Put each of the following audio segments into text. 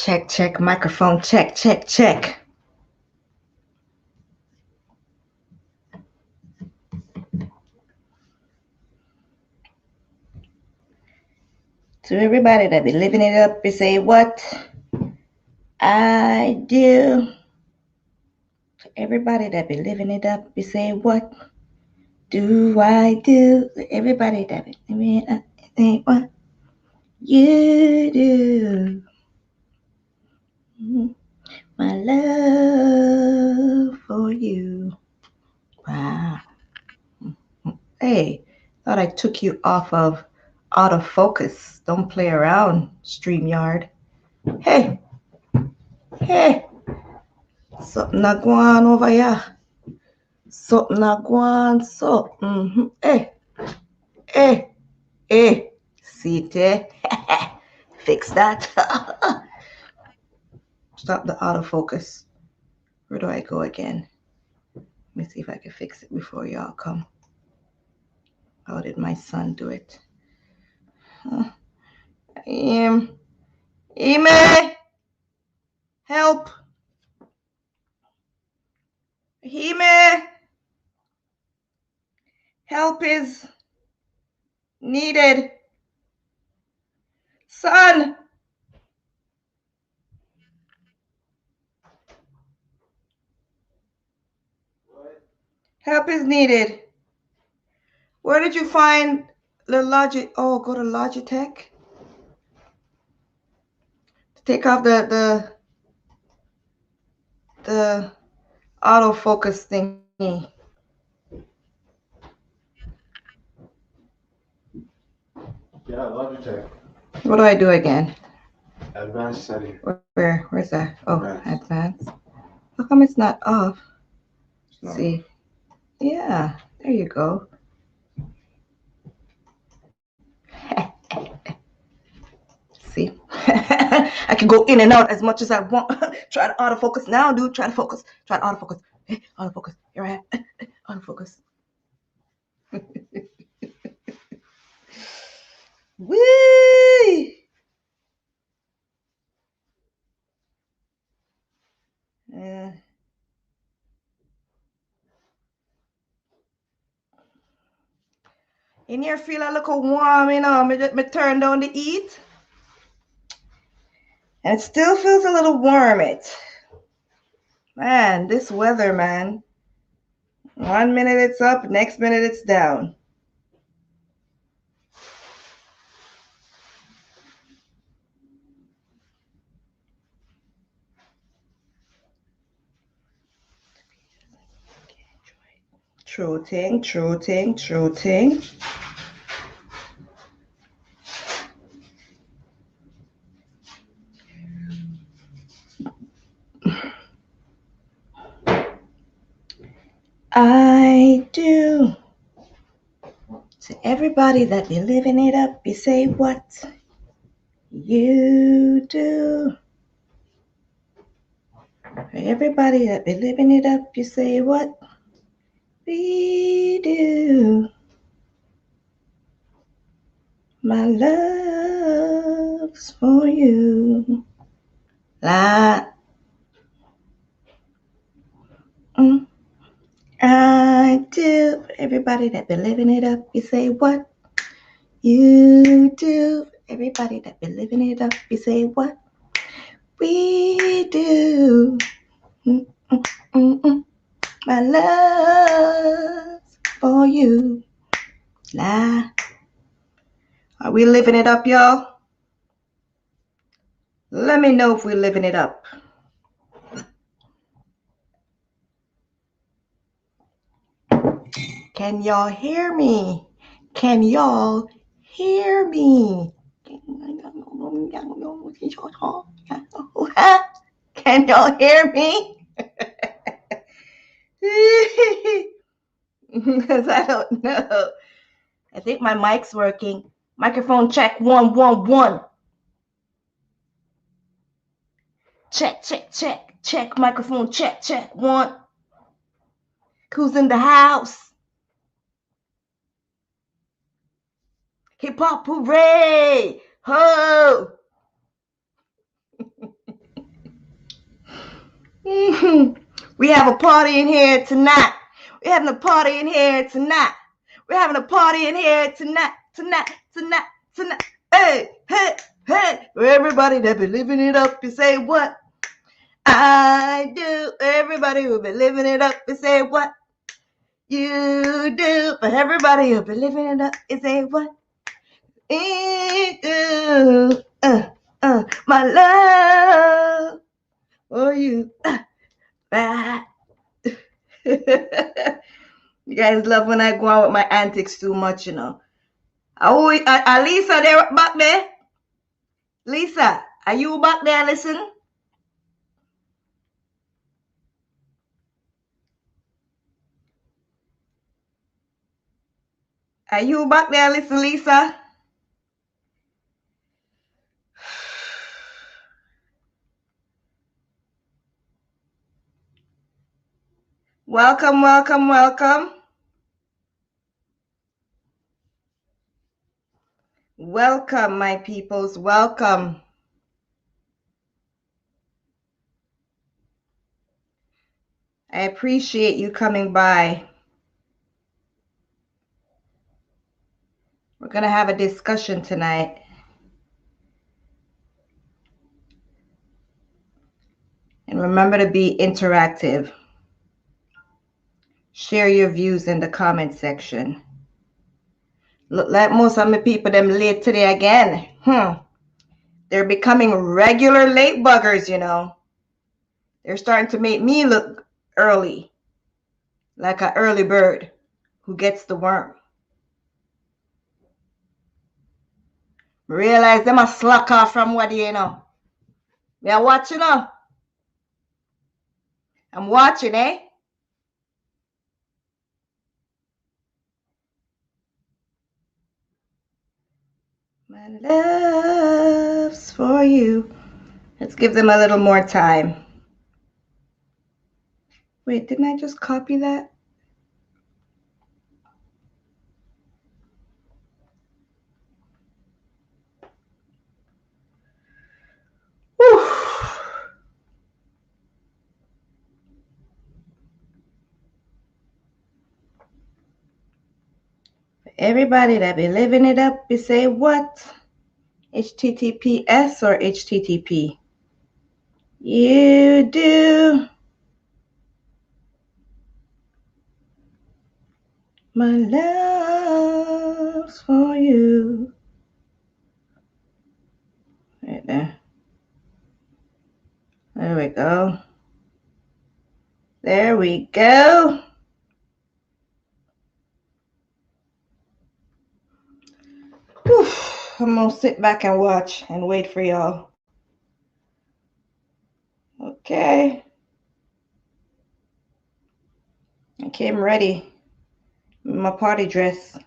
Check, microphone check. To everybody that be living it up, you say what I do. To everybody that be living it up, you say what do I do? To everybody that be living it up, you say what you do. My love for you. Wow. Hey, thought I took you out of focus. Don't play around, StreamYard. Hey, something not going over here. Something not going so. Hey. See it there? Fix that. Stop the autofocus. Where do I go again? Let me see if I can fix it before y'all come. How did my son do it? Ime, help. Ime, help is needed. Son. Help is needed. Where did you find the Logic? Oh, go to Logitech. Take off the autofocus thingy. Yeah, Logitech. What do I do again? Advanced setting. Where's that? Oh, advanced. How come it's not off? No. See. Yeah, there you go. See? I can go in and out as much as I want. Try to autofocus now, dude. Try to focus. Try to autofocus. Hey, autofocus. Here I am. Autofocus. Whee! In here feel a little warm, you know. Me turn down the heat. And it still feels a little warm. Man, this weather, man. 1 minute it's up, next minute it's down. True thing. I do. To everybody that be living it up, you say what you do. For everybody that be living it up, you say what we do. My love's for you. I do. For everybody that be living it up, you say what you do. Everybody that be living it up, you say what we do. My love's for you. Are we living it up, y'all? Let me know if we're living it up. Can y'all hear me? Can y'all hear me? Can y'all hear me? Because I don't know. I think my mic's working. Microphone check 1 1 1. Check. Microphone check 1. Who's in the house? Hip hop hooray! Ho! We have a party in here tonight. We're having a party in here tonight. We're having a party in here tonight, tonight. Hey, hey, hey. Everybody that be living it up, you say what? I do. Everybody who be living it up, you say what? You do. But everybody who be living it up, you say what? You do. My love for you. You guys love when I go on with my antics too much, you know. Lisa, there back there. Lisa, are you back there? Listen. Are you back there? Listen, Lisa. Welcome, welcome, welcome. Welcome, my peoples. Welcome. I appreciate you coming by. We're going to have a discussion tonight. And remember to be interactive. Share your views in the comment section. Look like most of my people them late today again. They're becoming regular late buggers, you know. They're starting to make me look early, like an early bird who gets the worm. Realize them a slack off from what you know. We are watching now. I'm watching, eh? My love's for you. Let's give them a little more time. Wait, didn't I just copy that? Whew. Everybody that be living it up, you say what? HTTPS or HTTP? You do. My love's for you. Right there. There we go. There we go. Whew. I'm going to sit back and watch and wait for y'all. Okay. I came ready. My party dress.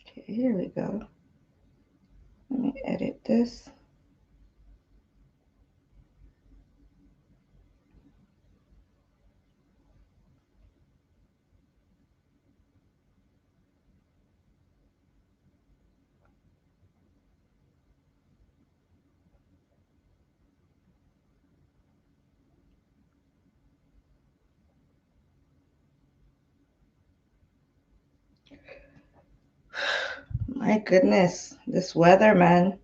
Okay, here we go. Let me edit this. My goodness, this weather, man.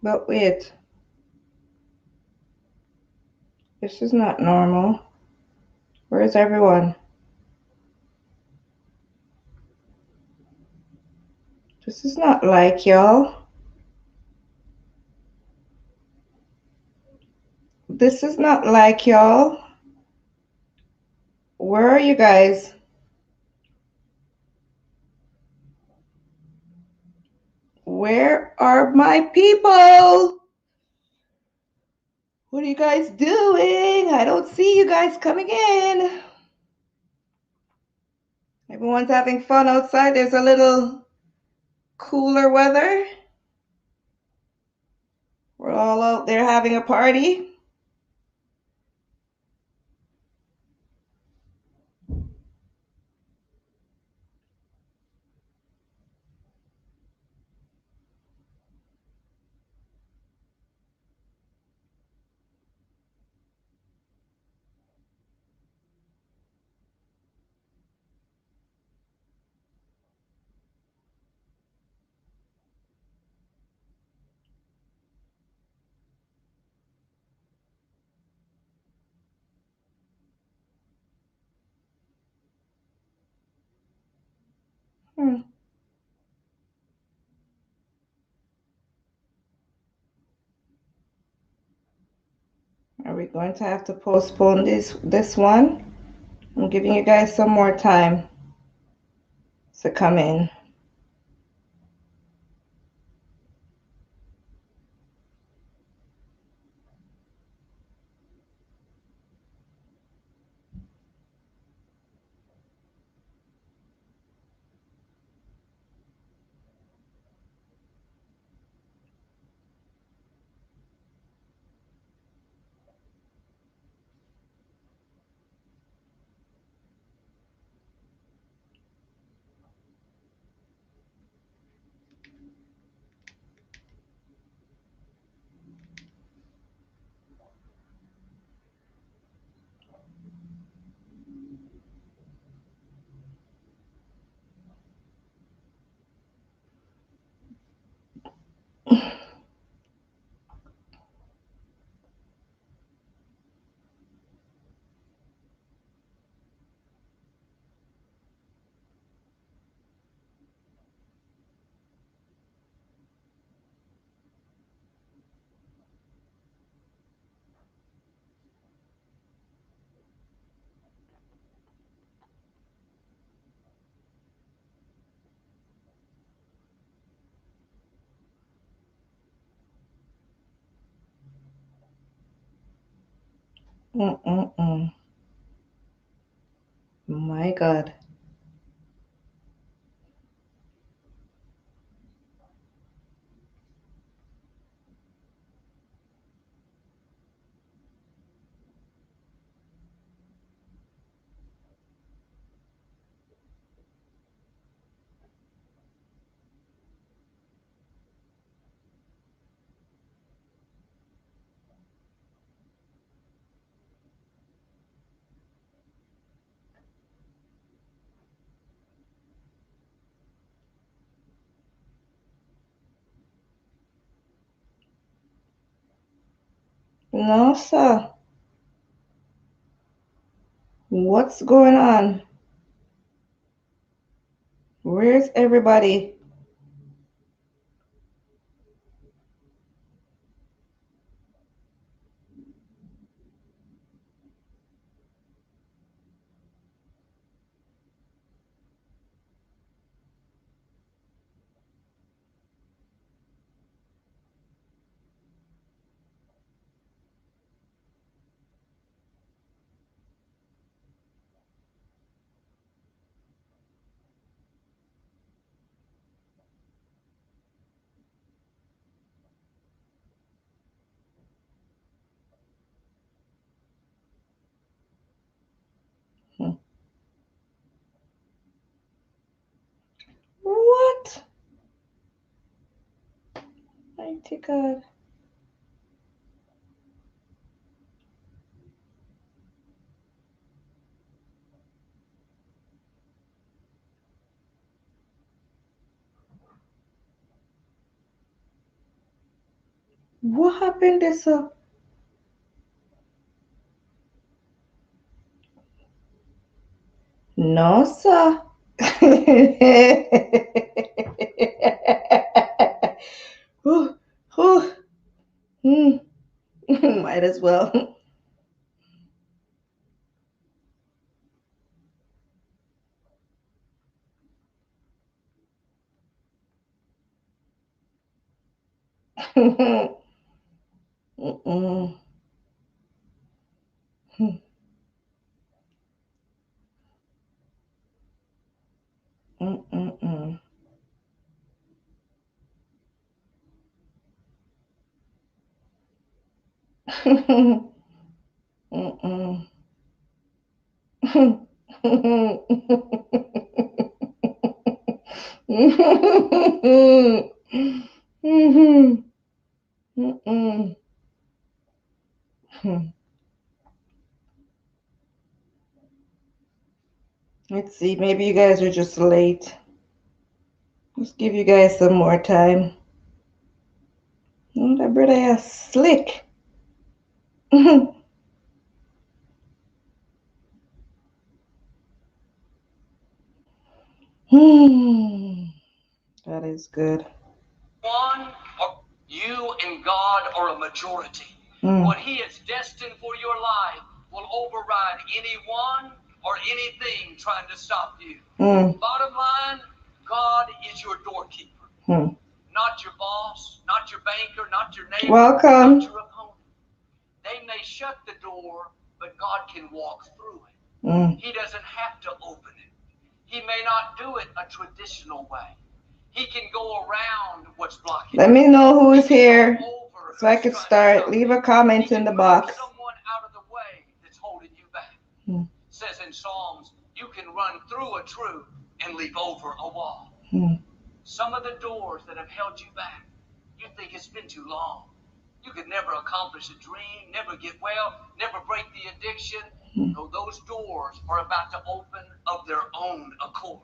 But wait, this is not normal. Where's everyone? This is not like y'all. This is not like y'all. Where are you guys? Where are my people? What are you guys doing? I don't see you guys coming in. Everyone's having fun outside. There's a little cooler weather. We're all out there having a party. Hmm. Are we going to have to postpone this one? I'm giving you guys some more time to come in. Mm-mm-mm. My God. No, sir. What's going on? Where's everybody? Hmm. What? Mighty God. What happened there, sir? No, sir. Whew, whew, hmm. Might as well. Mm-mm. Mm-mm-mm. Mm-mm. Mm-mm. Let's see, maybe you guys are just late. Let's give you guys some more time. That brother is slick. Hmm. That is good. One, or you and God are a majority. What He has destined for your life will override anyone or anything trying to stop you. Bottom line, God is your doorkeeper. Not your boss, not your banker, not your neighbor, Welcome. not your opponent. They may shut the door, but God can walk through it. He doesn't have to open it. He may not do it a traditional way. He can go around what's blocking. Let me know who is here so I can start. Leave a comment in the box. Someone out of the way that's holding you back. It says in Psalms, you can run through a troop and leap over a wall. Some of the doors that have held you back, you think it's been too long. You could never accomplish a dream, never get well, never break the addiction. No, those doors are about to open of their own accord.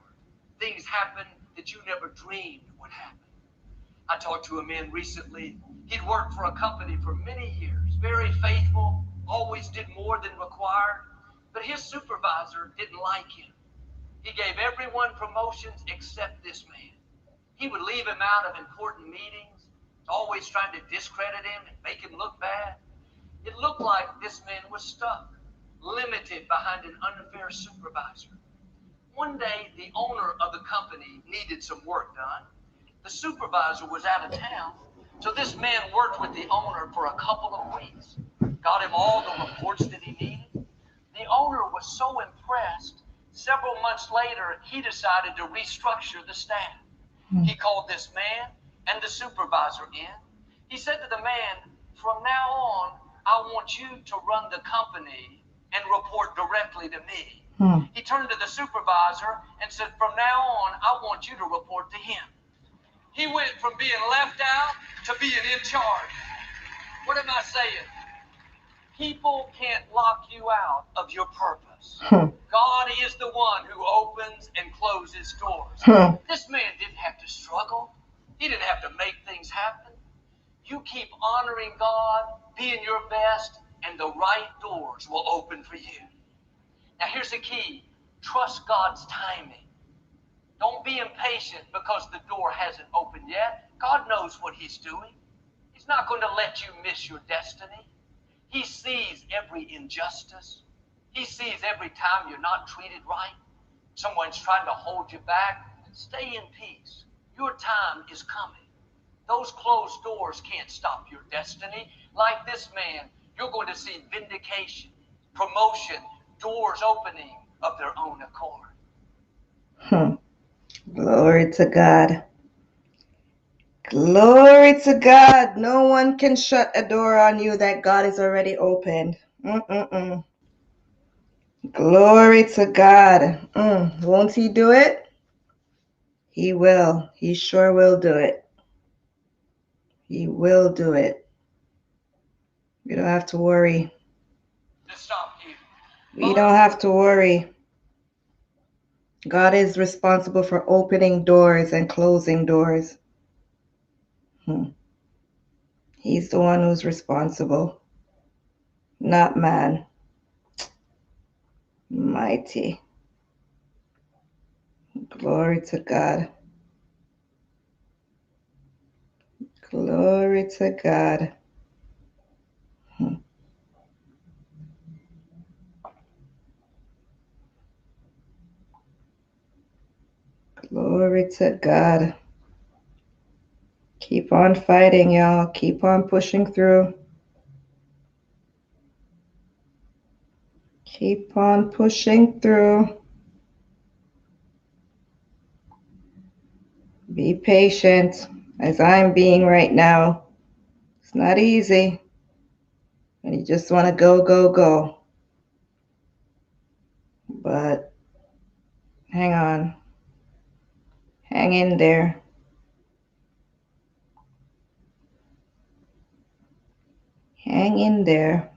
Things happen that you never dreamed would happen. I talked to a man recently. He'd worked for a company for many years, very faithful, always did more than required, but his supervisor didn't like him. He gave everyone promotions except this man. He would leave him out of important meetings, always trying to discredit him and make him look bad. It looked like this man was stuck, limited behind an unfair supervisor. One day, the owner of the company needed some work done. The supervisor was out of town, so this man worked with the owner for a couple of weeks, got him all the reports that he needed. The owner was so impressed, several months later, he decided to restructure the staff. He called this man and the supervisor in. He said to the man, from now on, I want you to run the company and report directly to me. He turned to the supervisor and said, from now on, I want you to report to him. He went from being left out to being in charge. What am I saying? People can't lock you out of your purpose. God is the one who opens and closes doors. This man didn't have to struggle. He didn't have to make things happen. You keep honoring God, being your best, and the right doors will open for you. Now here's the key. Trust God's timing. Don't be impatient because the door hasn't opened yet. God knows what He's doing. He's not going to let you miss your destiny. He sees every injustice. He sees every time you're not treated right. Someone's trying to hold you back. Stay in peace. Your time is coming. Those closed doors can't stop your destiny. Like this man, you're going to see vindication, promotion, doors opening of their own accord. Glory to God. Glory to God. No one can shut a door on you that God has already opened. Mm-mm-mm. Glory to God. Won't He do it? He will. He sure will do it. He will do it. You don't have to worry. To stop you. We don't have to worry. God is responsible for opening doors and closing doors. He's the one who's responsible, not man. Mighty. Glory to God. Glory to God. Glory to God. Keep on fighting, y'all. Keep on pushing through. Keep on pushing through. Be patient, as I'm being right now. It's not easy. And you just want to go, go, go. But hang on. Hang in there. Hang in there.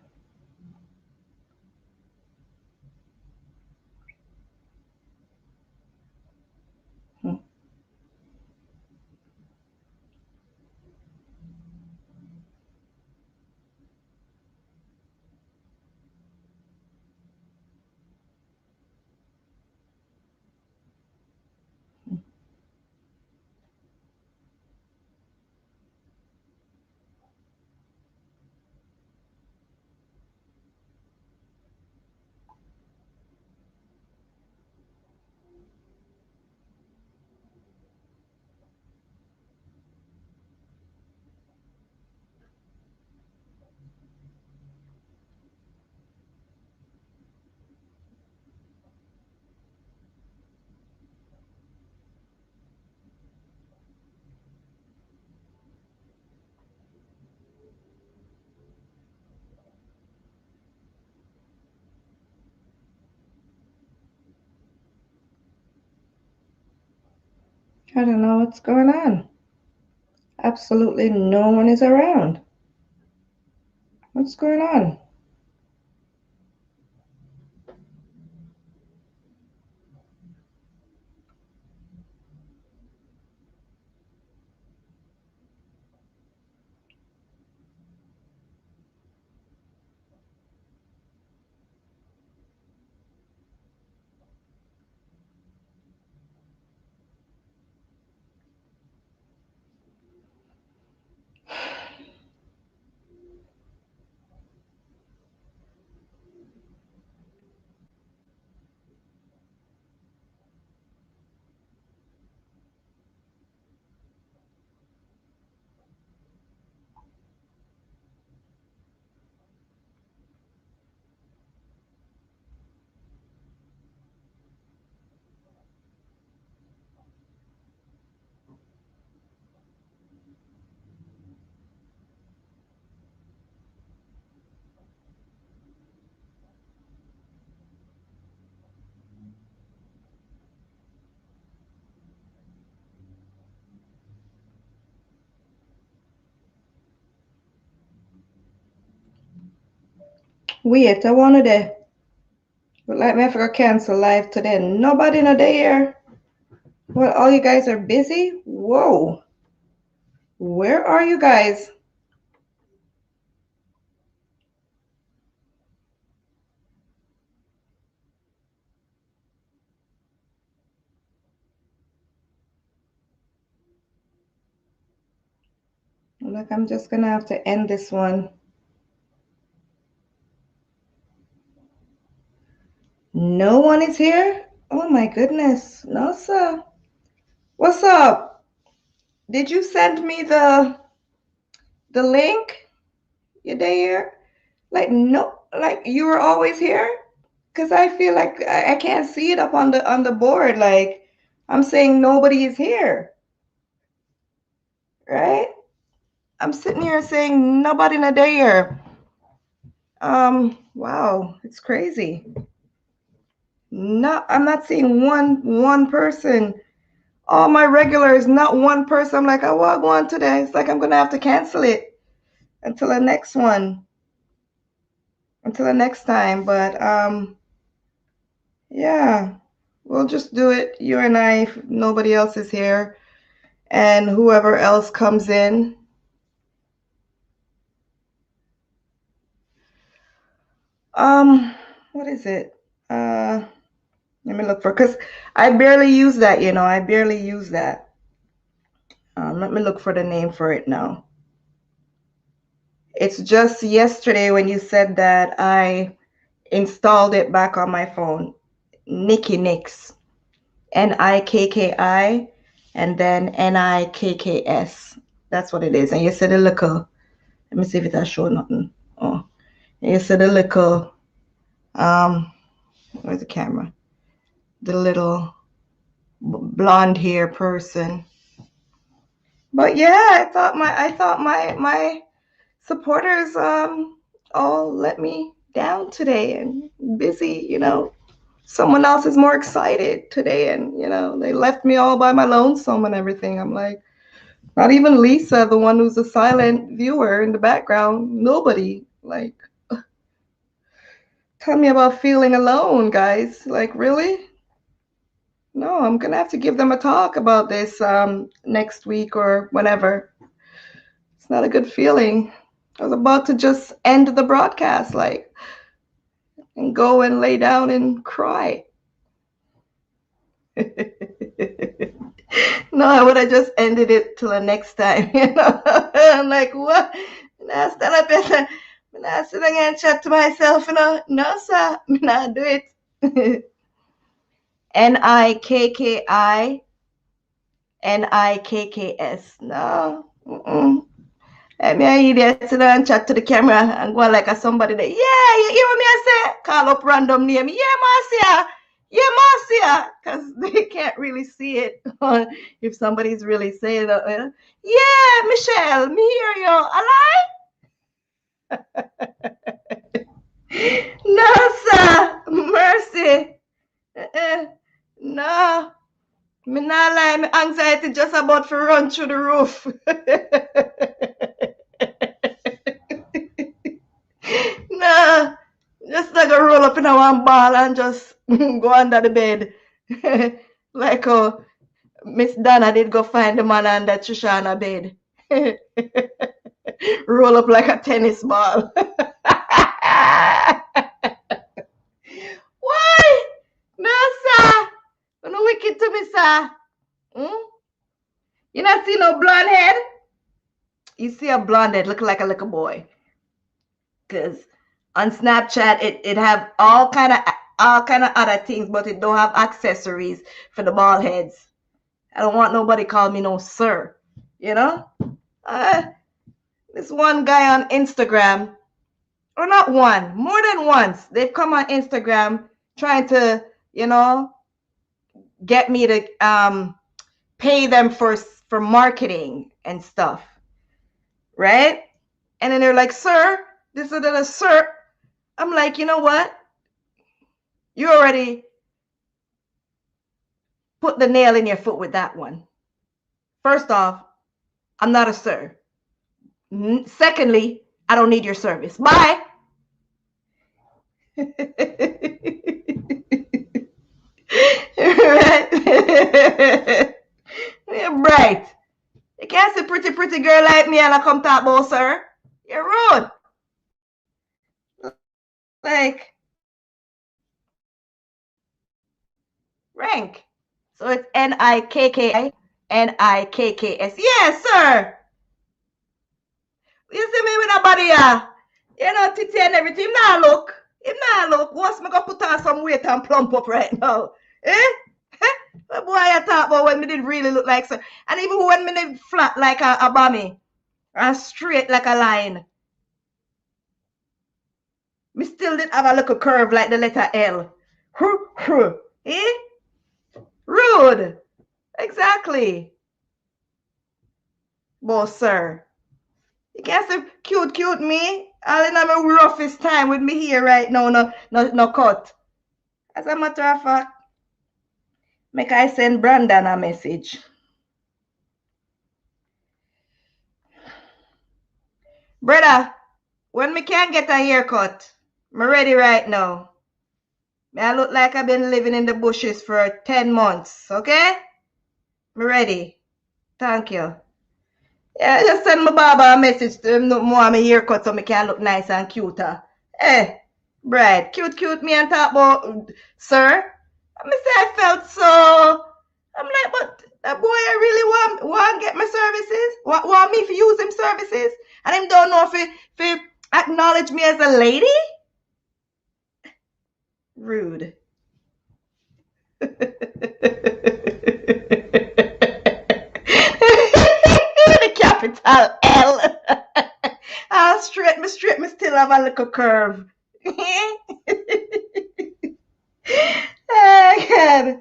I don't know what's going on. Absolutely no one is around. What's going on? Wait, I wanted to. Like me, I forgot cancel live today. Nobody in the day here. Well, all you guys are busy? Whoa. Where are you guys? Look, I'm just gonna have to end this one. No one is here? Oh my goodness. No, sir. What's up? Did you send me the link? You there? Like no, like you were always here? Cause I feel like I can't see it up on the board. Like I'm saying nobody is here, right? I'm sitting here saying nobody in a day here. Wow, it's crazy. No, I'm not seeing one person. All my regulars, not one person. I'm like, I want to go on today. It's like I'm gonna have to cancel it until the next one, until the next time. But yeah, we'll just do it. You and I, if nobody else is here, and whoever else comes in. What is it? Let me look for, because I barely use that, I barely use that. Let me look for the name for it now. It's just yesterday when you said that I installed it back on my phone. Nikki Nix. Nikki, and then Nikks. That's what it is. And you said a little, let me see if it has shown nothing. Oh, and you said a little, where's the camera? The little blonde hair person. But yeah, I thought my supporters all let me down today and busy, someone else is more excited today, and they left me all by my lonesome and everything. I'm like, not even Lisa, the one who's a silent viewer in the background, nobody. Like, tell me about feeling alone, guys. Like, really? No, I'm gonna have to give them a talk about this next week or whenever. It's not a good feeling. I was about to just end the broadcast, like, and go and lay down and cry. No, I would have just ended it till the next time. I'm like, what? I stand up and I sit again and chat to myself. No, sir, I not do it. Nikki, Nikks. No. I mean, I idiot sit down and chat to the camera and go like a somebody that, yeah, you hear what me I say? Call up random name. Yeah, Marcia. Yeah, Marcia. Because they can't really see it if somebody's really saying that. Yeah, Michelle, me hear you. Alive? No, sir. Mercy. No. Me not lie. My anxiety just about to run through the roof. No, just like a roll up in a one ball and just go under the bed. Like Miss Donna did go find the man under Trishana bed. Roll up like a tennis ball. Why? No, sir. You no wicked to me, sir. You not see no blonde head? You see a blonde head looking like a little boy. Because on Snapchat it have all kind of other things, but it don't have accessories for the bald heads. I don't want nobody call me no sir. This one guy on Instagram, or not one, more than once, they've come on Instagram trying to, get me to pay them for marketing and stuff, right? And then they're like, sir, this is a sir. I'm like, you know what? You already put the nail in your foot with that one. First off, I'm not a sir. Secondly, I don't need your service. Bye. Right. You're right. You can't see pretty girl like me and I come talk about sir. You're rude. Like, rank. So it's Nikki, Nikks. Yes, sir. You see me with a body titty and everything. Him not look. Once me go put on some weight and plump up right now. What boy I talk about when me did really look like sir. And even when me did flat like a bummy and straight like a line, me still did have a little curve like the letter L. Eh? Rude. Exactly. Boss, sir. You can't say cute me. All in my roughest time with me here right now, no cut. As a matter of fact, make I send Brandon a message. Brother, when me can't get a haircut, I'm ready right now. I look like I've been living in the bushes for 10 months, okay? I'm ready. Thank you. Yeah, just send my barber a message to him no more my haircut so I can look nice and cuter. Hey, Right, cute me and talk about, sir. I mean, say I felt so. I'm like, but that boy, I really want get my services. Want me to use him services, and him don't know if acknowledge me as a lady. Rude. The capital L. I'll straight me, still have a little curve. Oh, God.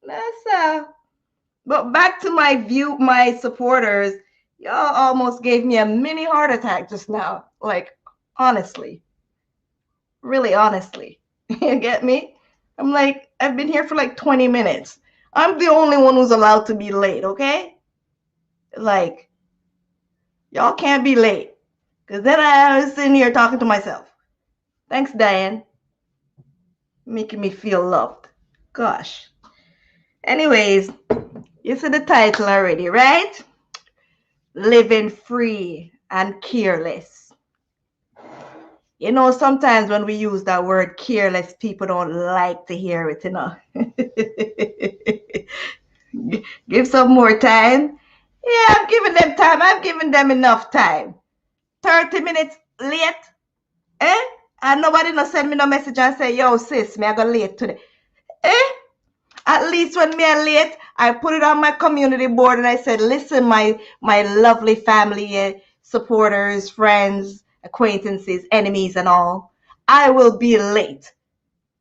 That's But back to my supporters. Y'all almost gave me a mini heart attack just now. Like, honestly, really honestly. You get me? I'm like, I've been here for like 20 minutes. I'm the only one who's allowed to be late, okay? Like, y'all can't be late. Because then I was sitting here talking to myself. Thanks, Diane. Making me feel loved. Gosh. Anyways, you see the title already, right? Living free and careless. You know, sometimes when we use that word careless, people don't like to hear it, you know. Give some more time. Yeah, I'm giving them time. I'm giving them enough time. 30 minutes late, eh? And nobody no send me no message and say, yo, sis, me I go late today. Eh? At least when me are late, I put it on my community board and I said, listen, my lovely family, supporters, friends, acquaintances, enemies, and all, I will be late.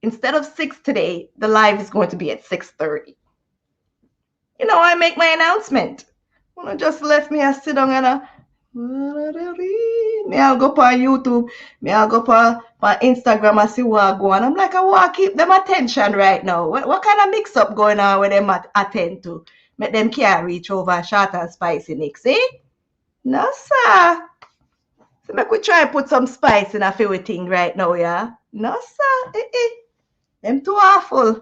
Instead of 6 today, the live is going to be at 6:30. You know, I make my announcement. When I just left me, I sit down and me I'll go on YouTube, me I'll go on Instagram and see what I go on. I'm like, I want to keep them attention right now. What kind of mix up going on with them attend to? Make them can't reach over short and spicy mix, eh? No, sir. So make we try and put some spice in a few thing right now, yeah? No, sir. Them too awful.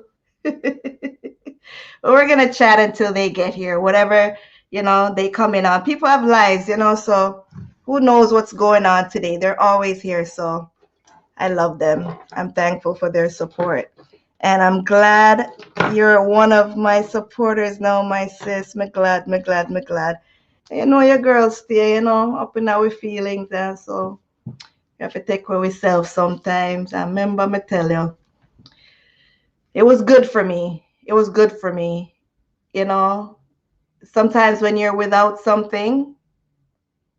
We're gonna chat until they get here. Whatever, they come in on. People have lives, so who knows what's going on today. They're always here, so I love them. I'm thankful for their support. And I'm glad you're one of my supporters now, my sis. Me glad, me glad, me glad. Your girls stay, up in our feelings, and so you have to take care of yourself sometimes. And remember, me tell you, it was good for me. It was good for me. Sometimes when you're without something,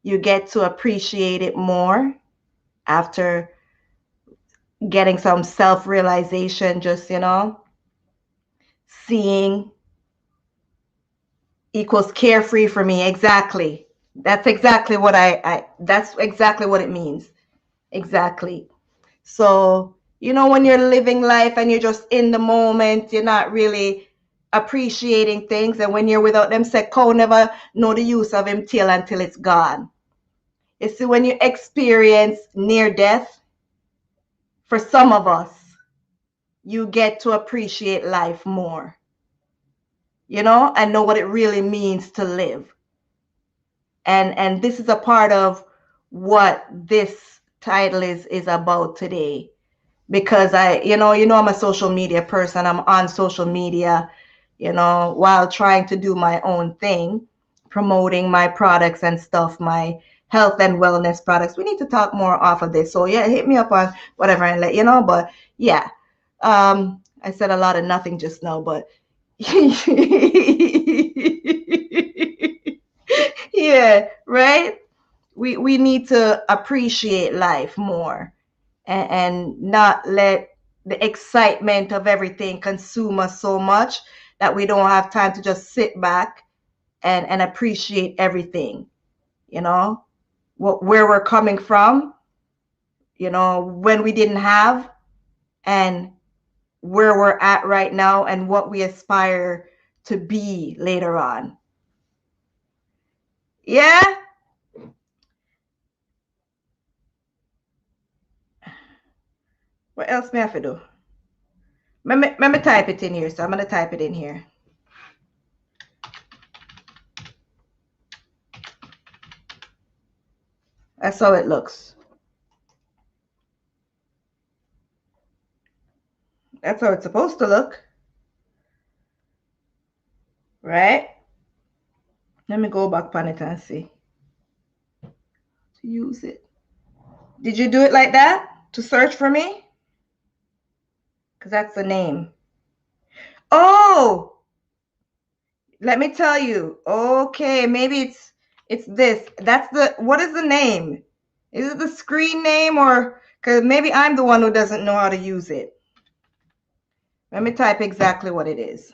you get to appreciate it more after getting some self realization, just, seeing equals carefree for me. Exactly. That's exactly what that's exactly what it means. Exactly. So, when you're living life and you're just in the moment, you're not really appreciating things. And when you're without them, say, cow never know the use of him tail until it's gone. You see, when you experience near death, for some of us, you get to appreciate life more, and know what it really means to live. And this is a part of what this title is about today. Because I'm a social media person. I'm on social media, while trying to do my own thing, promoting my products and stuff, my health and wellness products. We need to talk more off of this. So yeah, hit me up on whatever and let you know. But yeah, I said a lot of nothing just now, but yeah, right. We need to appreciate life more, and not let the excitement of everything consume us so much that we don't have time to just sit back and appreciate everything, where we're coming from, when we didn't have, and where we're at right now, and what we aspire to be later on. Yeah. What else may I have to do? Let me type it in here. So I'm going to type it in here. That's how it looks. That's how it's supposed to look. Right? Let me go back on it and see. To use it. Did you do it like that? To search for me? Because that's the name. Oh! Let me tell you. Okay, maybe it's this. That's the, what is the name? Is it the screen name, or, because maybe I'm the one who doesn't know how to use it. Let me type exactly what it is.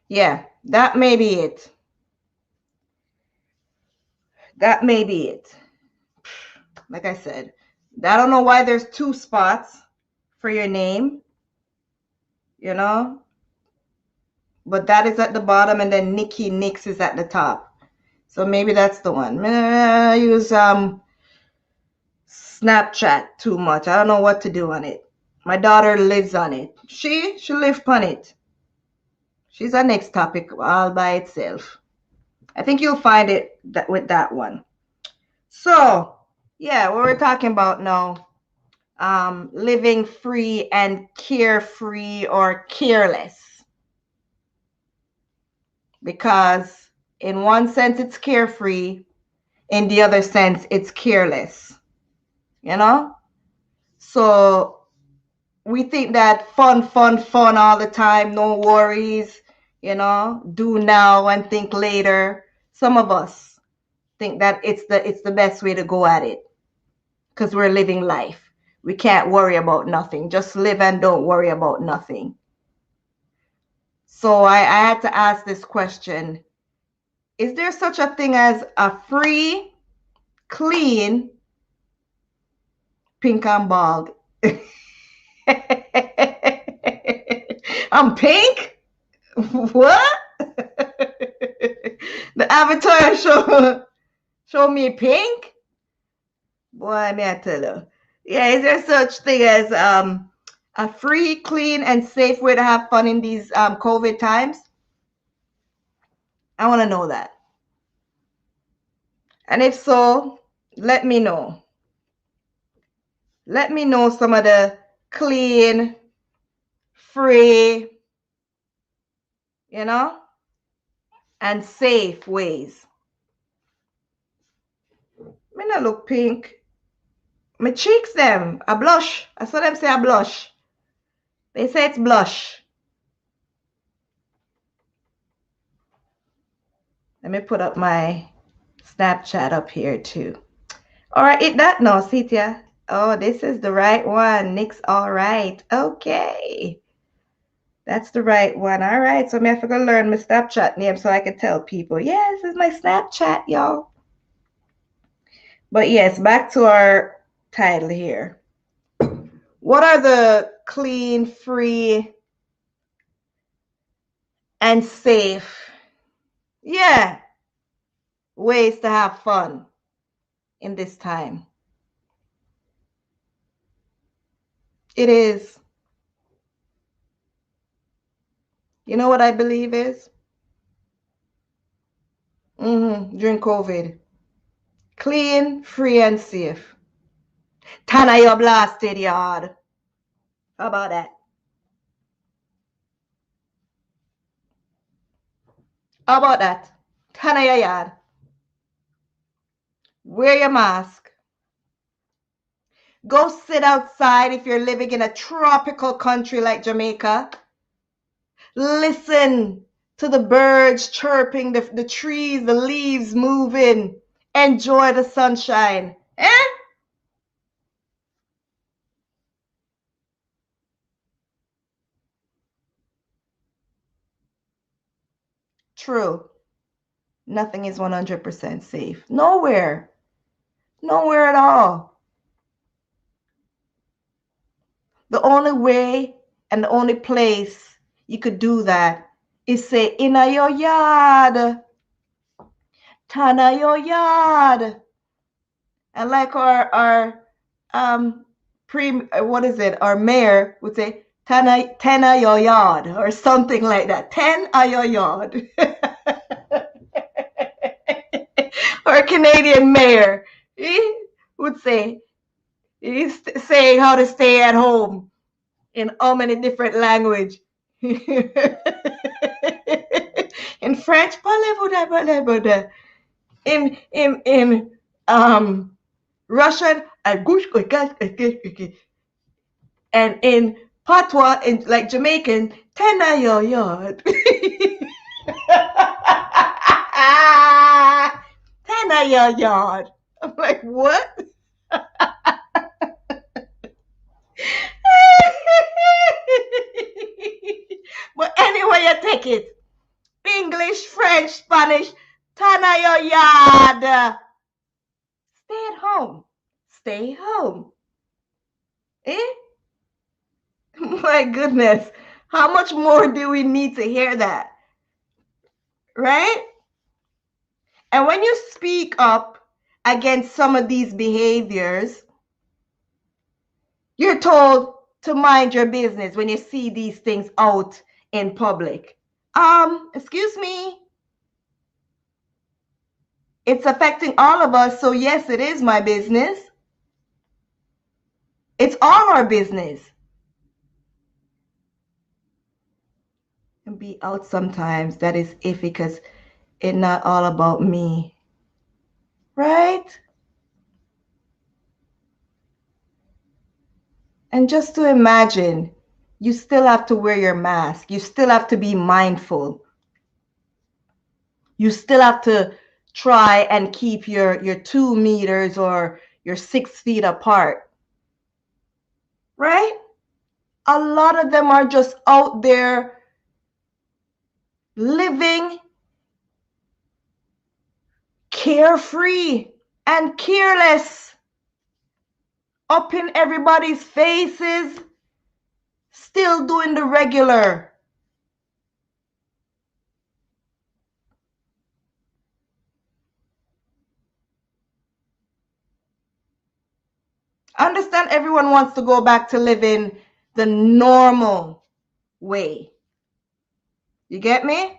Yeah, that may be it. That may be it. Like I said, I don't know why there's 2 spots for your name, you know, but that is at the bottom, and then Nikki Nix is at the top. So maybe that's the one. I use Snapchat too much. I don't know what to do on it. My daughter lives on it. She lives on it. She's our next topic all by itself. I think you'll find it with that one. So, yeah, what we're talking about now, living free and carefree or careless. Because in one sense it's carefree, in the other sense it's careless. You know? So we think that fun all the time, no worries, you know, do now and think later. Some of us think that it's the best way to go at it, because we're living life. We can't worry about nothing. Just live and don't worry about nothing. So I had to ask this question. Is there such a thing as a free, clean, pink and bald? I'm pink? What? The avatar show me pink? Boy, may I tell you. Yeah, is there such thing as a free, clean, and safe way to have fun in these COVID times? I want to know that. And if so, let me know. Let me know some of the clean, free, you know, and safe ways. Me not look pink. My cheeks them, I blush. I saw them say I blush. They say it's blush. Let me put up my Snapchat up here too. All right, it that no, Cynthia. Oh, this is the right one. Nick's all right. Okay. That's the right one. All right. So I have to learn my Snapchat name so I can tell people, yeah, this is my Snapchat, y'all. But yes, back to our title here. What are the clean, free, and safe, yeah, ways to have fun in this time? It is. You know what I believe is? During COVID. Clean, free, and safe. Tana your blasted yard. How about that? How about that? Tana your yard. Wear your mask. Go sit outside if you're living in a tropical country like Jamaica. Listen to the birds chirping, the trees, the leaves moving. Enjoy the sunshine. True. Nothing is 100% safe. Nowhere. Nowhere at all. The only way and the only place you could do that is say, in your yard. Tana your yard. And like our what is it? Our mayor would say, 10 of your yard or something like that. 10 of your yard. Or a Canadian mayor, he would say, he's saying how to stay at home in how many different language. In French, in Russian, and in patois, in like Jamaican, tena your yard. Tena your yard. I'm like, what? But anyway, you take it. English, French, Spanish, tana your yard. Stay at home. Stay home. Eh? My goodness. How much more do we need to hear that? Right? And when you speak up against some of these behaviors, you're told to mind your business when you see these things out in public. Excuse me. It's affecting all of us, so yes, it is my business. It's all our business. And be out sometimes, that is iffy because it's not all about me. Right? And just to imagine, you still have to wear your mask. You still have to be mindful. You still have to try and keep your 2 meters or your 6 feet apart. Right? A lot of them are just out there living carefree and careless, up in everybody's faces, still doing the regular. I understand everyone wants to go back to living the normal way. You get me?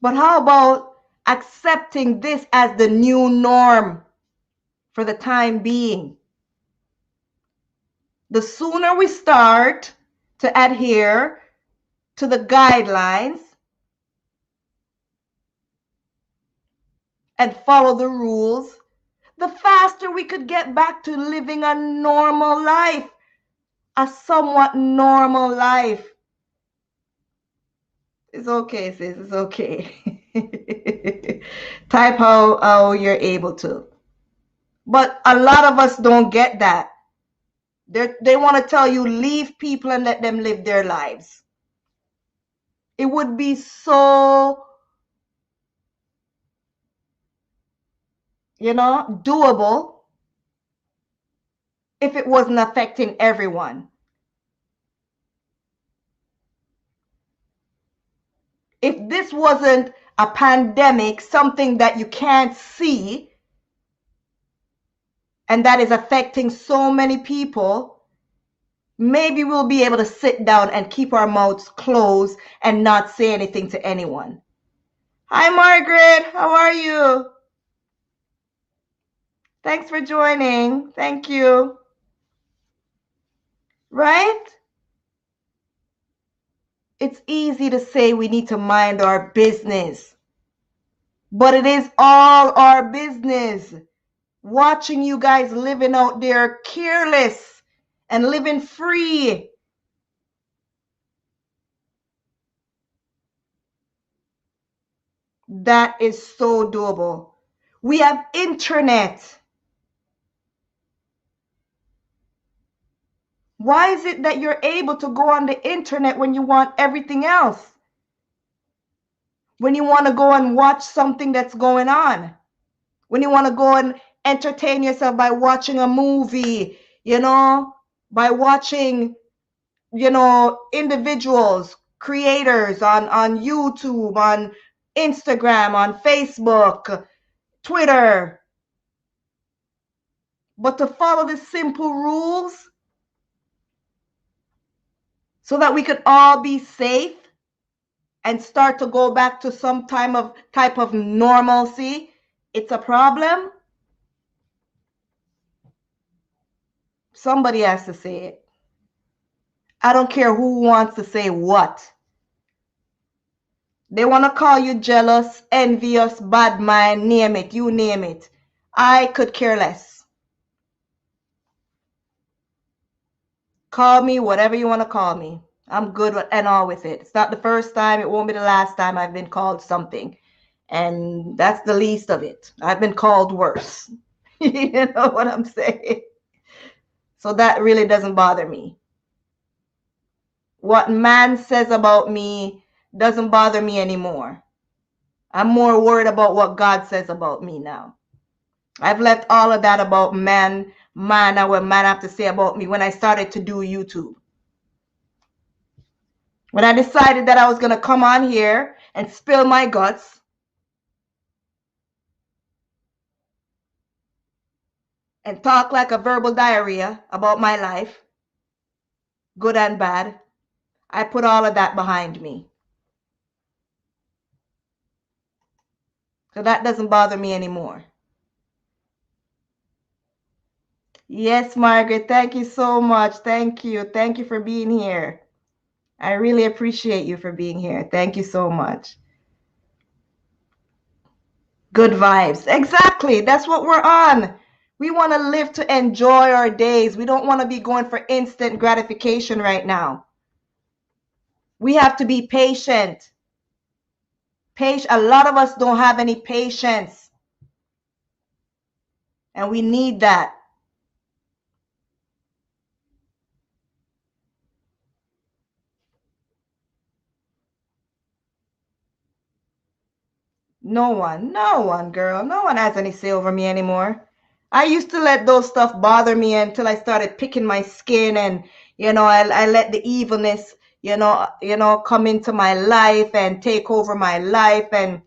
But how about accepting this as the new norm for the time being? The sooner we start to adhere to the guidelines and follow the rules, the faster we could get back to living a normal life, a somewhat normal life. It's okay, sis, it's okay. Type how you're able to. But a lot of us don't get that. They want to tell you, leave people and let them live their lives. It would be so, doable if it wasn't affecting everyone. If this wasn't a pandemic, something that you can't see, and that is affecting so many people, maybe we'll be able to sit down and keep our mouths closed and not say anything to anyone. Hi, Margaret. How are you? Thanks for joining. Thank you. Right? It's easy to say we need to mind our business, but it is all our business. Watching you guys living out there careless and living free. That is so doable. We have internet. Why is it that you're able to go on the internet when you want everything else? When you want to go and watch something that's going on? When you want to go and entertain yourself by watching a movie, by watching, individuals, creators on YouTube, on Instagram, on Facebook, Twitter. But to follow the simple rules, so that we could all be safe and start to go back to some type of normalcy, it's a problem. Somebody has to say it. I don't care who wants to say what. They want to call you jealous, envious, bad mind, name it, you name it. I could care less. Call me whatever you want to call me. I'm good and all with it. It's not the first time. It won't be the last time I've been called something. And that's the least of it. I've been called worse. You know what I'm saying? So that really doesn't bother me. What man says about me doesn't bother me anymore. I'm more worried about what God says about me now. I've left all of that about man and what man have to say about me when I started to do YouTube. When I decided that I was going to come on here and spill my guts and talk like a verbal diarrhea about my life, good and bad, I put all of that behind me. So that doesn't bother me anymore. Yes, Margaret, thank you so much. Thank you. Thank you for being here. I really appreciate you for being here. Thank you so much. Good vibes. Exactly. That's what we're on. We want to live to enjoy our days. We don't want to be going for instant gratification right now. We have to be patient. A lot of us don't have any patience. And we need that. No one, girl. No one has any say over me anymore. I used to let those stuff bother me until I started picking my skin, and I let the evilness, come into my life and take over my life. And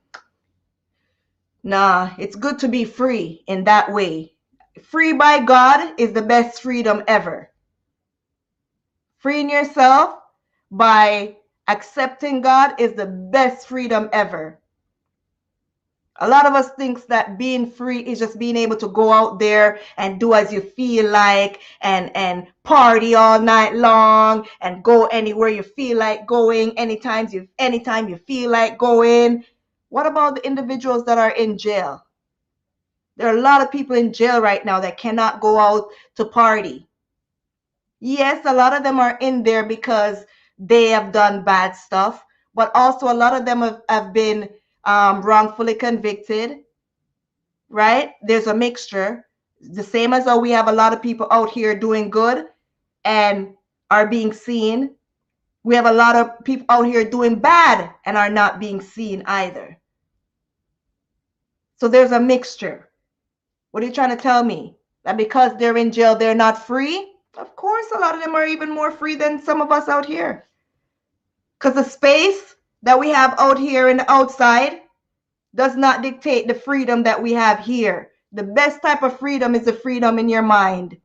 nah, it's good to be free in that way. Free by God is the best freedom ever. Freeing yourself by accepting God is the best freedom ever. A lot of us thinks that being free is just being able to go out there and do as you feel like and party all night long and go anywhere you feel like going, anytime you feel like going. What about the individuals that are in jail? There are a lot of people in jail right now that cannot go out to party. Yes, a lot of them are in there because they have done bad stuff, but also a lot of them have been wrongfully convicted, right? There's a mixture. The same as how we have a lot of people out here doing good and are being seen. We have a lot of people out here doing bad and are not being seen either. So there's a mixture. What are you trying to tell me? That because they're in jail, they're not free? Of course, a lot of them are even more free than some of us out here. Because the space that we have out here and outside does not dictate the freedom that we have here. The best type of freedom is the freedom in your mind.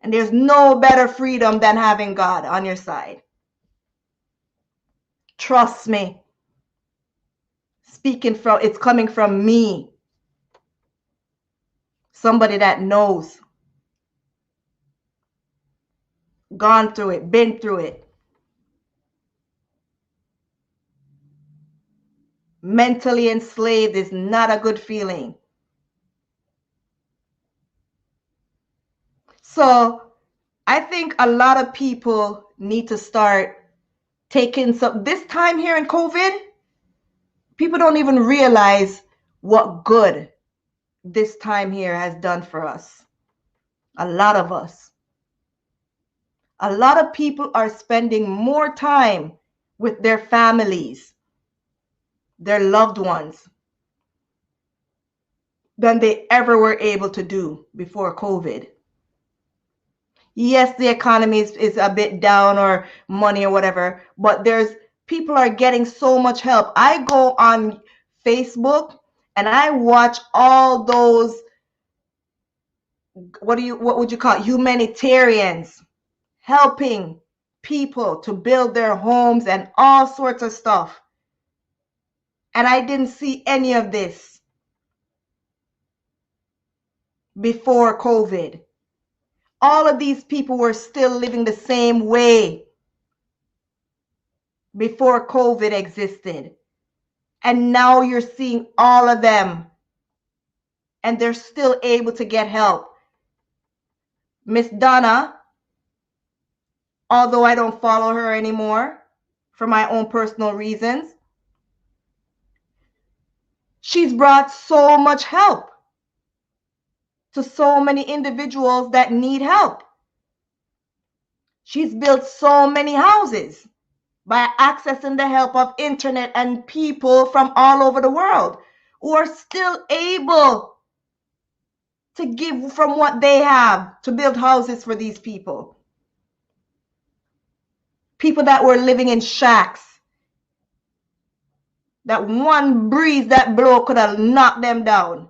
And there's no better freedom than having God on your side. Trust me. It's coming from me. Somebody that knows. Gone through it, been through it. Mentally enslaved is not a good feeling. So I think a lot of people need to start taking this time here in COVID. People don't even realize what good this time here has done for us. A lot of us. A lot of people are spending more time with their families, their loved ones, than they ever were able to do before COVID. Yes, the economy is a bit down, or money or whatever, but people are getting so much help. I go on Facebook and I watch all those, what would you call it, humanitarians helping people to build their homes and all sorts of stuff. And I didn't see any of this before COVID. All of these people were still living the same way before COVID existed. And now you're seeing all of them, and they're still able to get help. Miss Donna, although I don't follow her anymore for my own personal reasons, she's brought so much help to so many individuals that need help. She's built so many houses by accessing the help of internet and people from all over the world who are still able to give from what they have to build houses for these people. People that were living in shacks, that one breeze that blow could have knocked them down.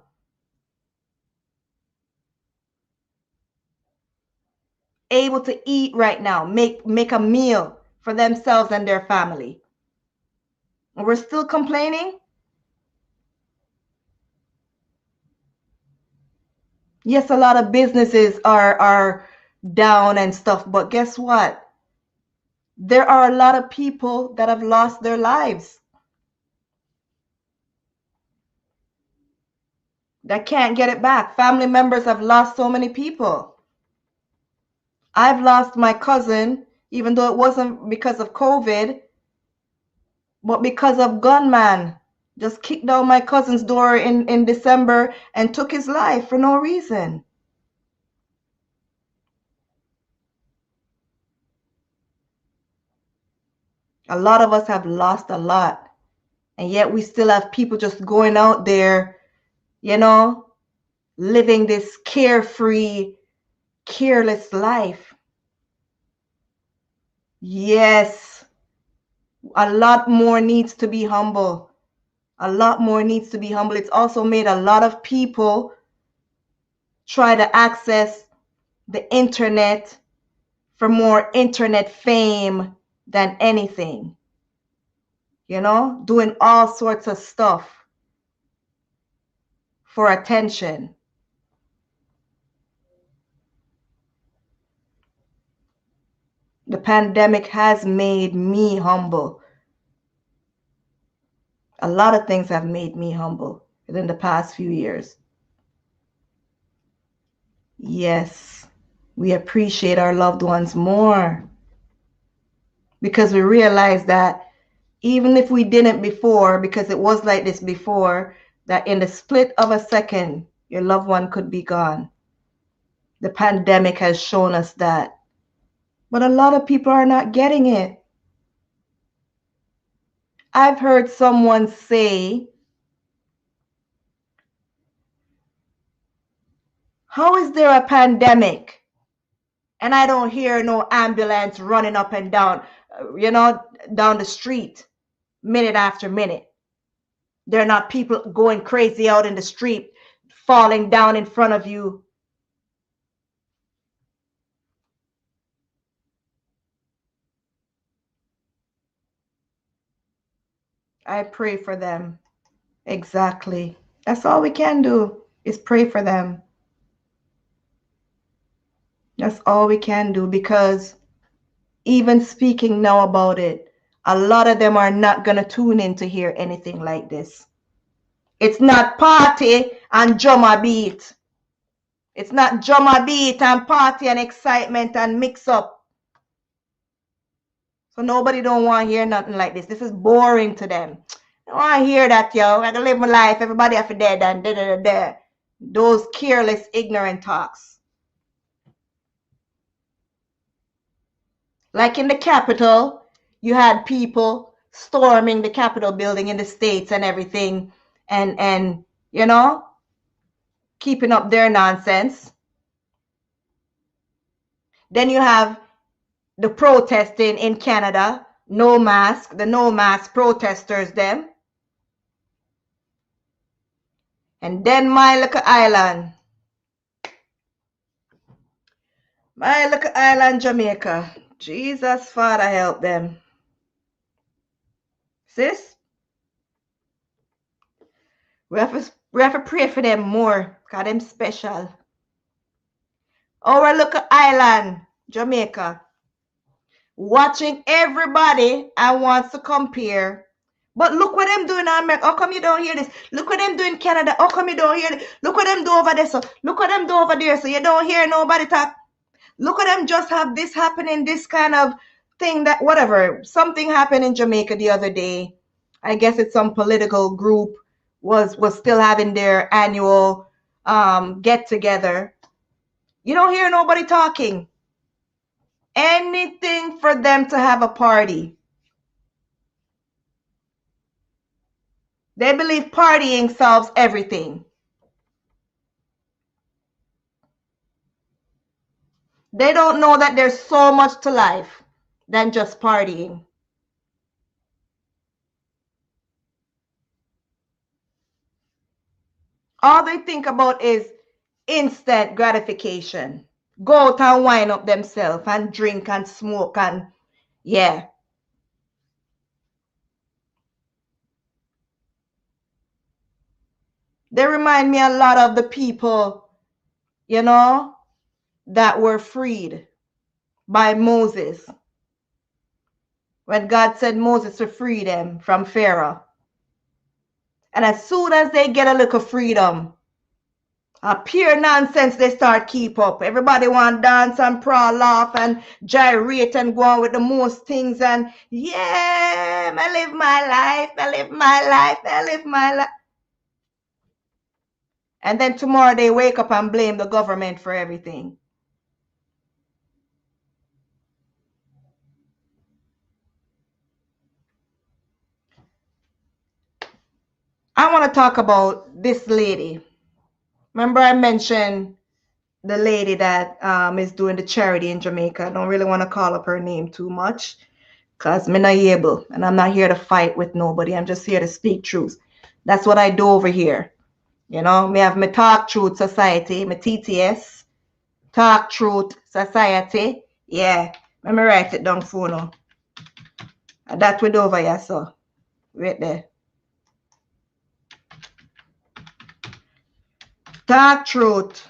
Able to eat right now, make a meal for themselves and their family. And we're still complaining? Yes, a lot of businesses are down and stuff, but guess what? There are a lot of people that have lost their lives, that can't get it back. Family members have lost so many people. I've lost my cousin, even though it wasn't because of COVID, but because of gunman just kicked down my cousin's door in December and took his life for no reason. A lot of us have lost a lot, and yet we still have people just going out there, you know, living this carefree, careless life. Yes, a lot more needs to be humble. A lot more needs to be humble. It's also made a lot of people try to access the internet for more internet fame than anything. You know, doing all sorts of stuff for attention. The pandemic has made me humble. A lot of things have made me humble within the past few years. Yes, we appreciate our loved ones more because we realize that even if we didn't before, because it was like this before, that in the split of a second, your loved one could be gone. The pandemic has shown us that. But a lot of people are not getting it. I've heard someone say, how is there a pandemic and I don't hear no ambulance running up and down, down the street minute after minute? There are not people going crazy out in the street, falling down in front of you. I pray for them. Exactly. That's all we can do, is pray for them. That's all we can do, because even speaking now about it, a lot of them are not going to tune in to hear anything like this. It's not party and drummer beat. It's not drummer beat and party and excitement and mix up. So nobody don't want to hear nothing like this. This is boring to them. I don't want to hear that, yo. I can live my life. Everybody have to dead and da da da da. Those careless, ignorant talks. Like in the Capitol, you had people storming the Capitol building in the States and everything, and keeping up their nonsense. Then you have the protesting in Canada, the no mask protesters them. And then my little island, Jamaica, Jesus, Father, help them. Sis, we have to pray for them more, because them special. Our little island, Jamaica, watching everybody and wants to compare. But look what them doing in America. How come you don't hear this? Look what them doing in Canada. How come you don't hear this? Look what them do over there. So look what them do over there. So you don't hear nobody talk. Look at them just have this happening, this kind of thing, that whatever. Something happened in Jamaica the other day. I guess it's some political group was still having their annual get together. You don't hear nobody talking. Anything for them to have a party. They believe partying solves everything. They don't know that there's so much to life than just partying. All they think about is instant gratification. Go out and wind up themselves and drink and smoke and yeah. They remind me a lot of the people, you know, that were freed by Moses. When God said Moses to free them from Pharaoh. And as soon as they get a little freedom, a pure nonsense they start keep up. Everybody want dance and prawl, laugh and gyrate and go on with the most things and yeah, I live my life, I live my life, I live my life. And then tomorrow they wake up and blame the government for everything. I want to talk about this lady. Remember I mentioned the lady that is doing the charity in Jamaica. I don't really want to call up her name too much because I'm not able and I'm not here to fight with nobody. I'm just here to speak truth. That's what I do over here. You know, me have my Talk Truth Society, my TTS, Talk Truth Society. Yeah, let me write it down for now. And that we do over here, so right there. Talk Truth.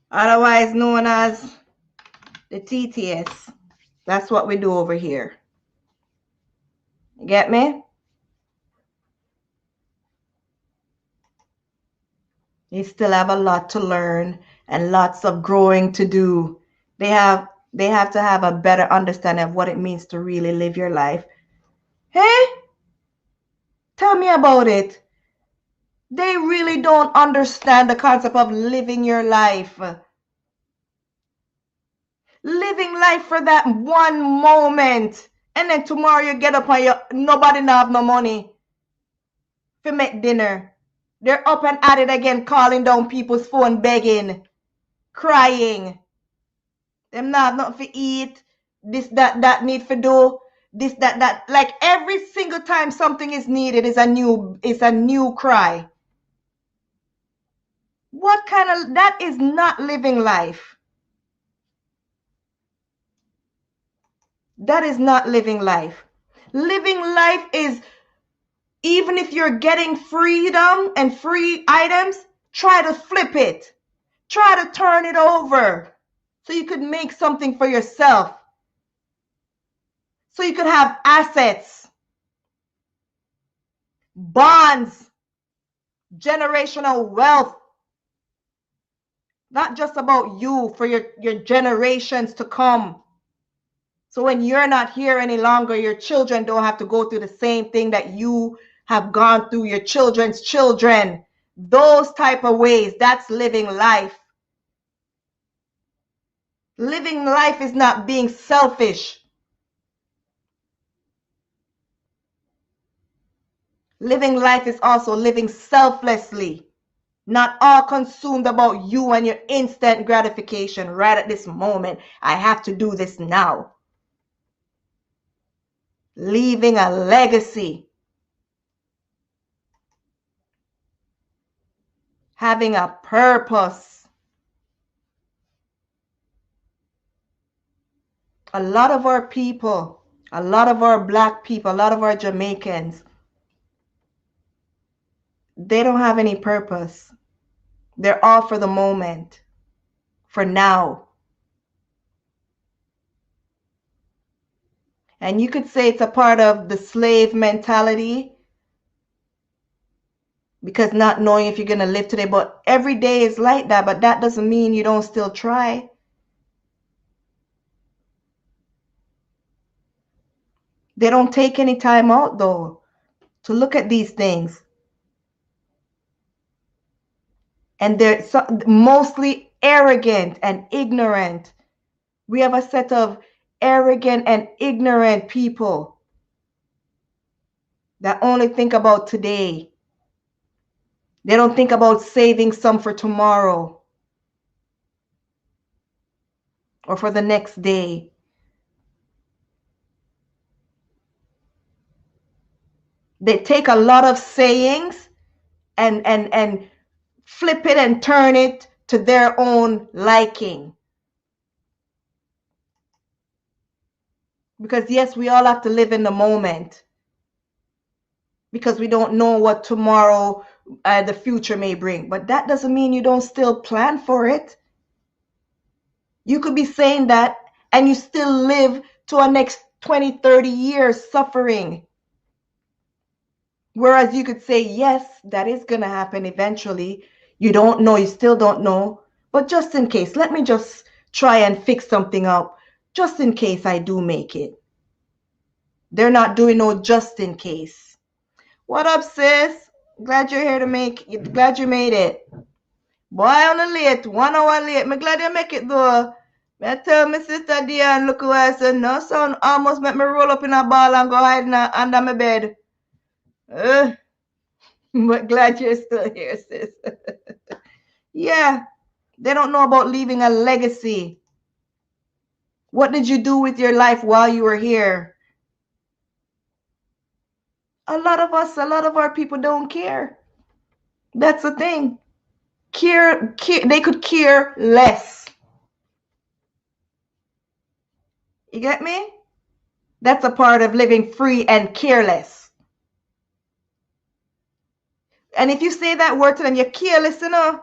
Otherwise known as the TTS. That's what we do over here. You get me? You still have a lot to learn and lots of growing to do. They have to have a better understanding of what it means to really live your life. Hey? Tell me about it. They really don't understand the concept of living your life. Living life for that one moment. And then tomorrow you get up and nobody have no money to make dinner. They're up and at it again, calling down people's phone, begging, crying. Them not have nothing to eat. This, that need for do. This, that. Like every single time something is needed is a new cry. What kind of, that is not living life. That is not living life. Living life is, even if you're getting freedom and free items, try to flip it. Try to turn it over so you could make something for yourself. So you could have assets, bonds, generational wealth. Not just about you, for your generations to come. So when you're not here any longer, your children don't have to go through the same thing that you have gone through, your children's children. Those type of ways, that's living life. Living life is not being selfish. Living life is also living selflessly. Not all consumed about you and your instant gratification right at this moment. I have to do this now. Leaving a legacy. having a purpose. A lot of our people, a lot of our black people, a lot of our Jamaicans, they don't have any purpose. They're all for the moment, for now. And you could say it's a part of the slave mentality, because not knowing if you're going to live today, but every day is like that, but that doesn't mean you don't still try. They don't take any time out though to look at these things. And they're mostly arrogant and ignorant. We have a set of arrogant and ignorant people that only think about today. They don't think about saving some for tomorrow or for the next day. They take a lot of sayings and flip it and turn it to their own liking. Because yes, we all have to live in the moment, because we don't know what tomorrow, the future may bring. But that doesn't mean you don't still plan for it. You could be saying that and you still live to our next 20, 30 years suffering. Whereas you could say, yes, that is going to happen eventually. You don't know, you still don't know. But just in case, let me just try and fix something up, just in case I do make it. They're not doing no just in case. What up, sis? Glad you're here to glad you made it. Boy, I'm late, 1 hour late. I'm glad you make it though. I tell my sister Diane, look who I said, no son, almost make me roll up in a ball and go hide under my bed. But glad you're still here, sis. Yeah, they don't know about leaving a legacy. What did you do with your life while you were here? A lot of our people don't care. That's the thing. They could care less. You get me? That's a part of living free and careless. And if you say that word to them, you're careless, you know.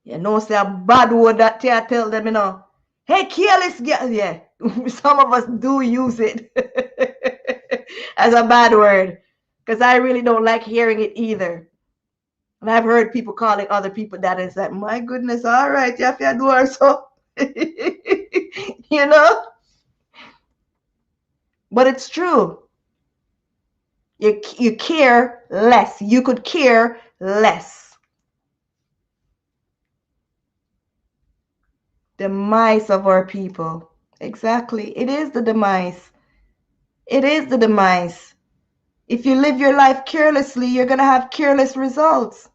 You know, say a bad word that you tell them, you know. Hey, careless girl. Yeah, some of us do use it as a bad word, because I really don't like hearing it either. And I've heard people calling other people that, and it's like, my goodness, all right, you have to do her so. You know? But it's true. You care less. You could care less. Demise of our people. Exactly. It is the demise. It is the demise. If you live your life carelessly, you're going to have careless results.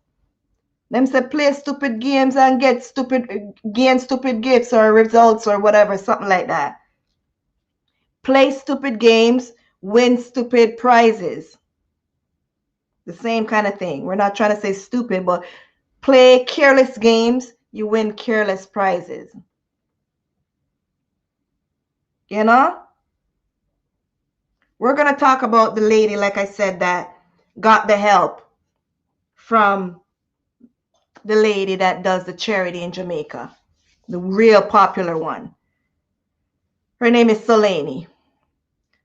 Them say play stupid games and gain stupid gifts or results or whatever, something like that. Play stupid games, win stupid prizes. The same kind of thing. We're not trying to say stupid, but play careless games, you win careless prizes. You know? We're going to talk about the lady, like I said, that got the help from the lady that does the charity in Jamaica. The real popular one. Her name is Solaney.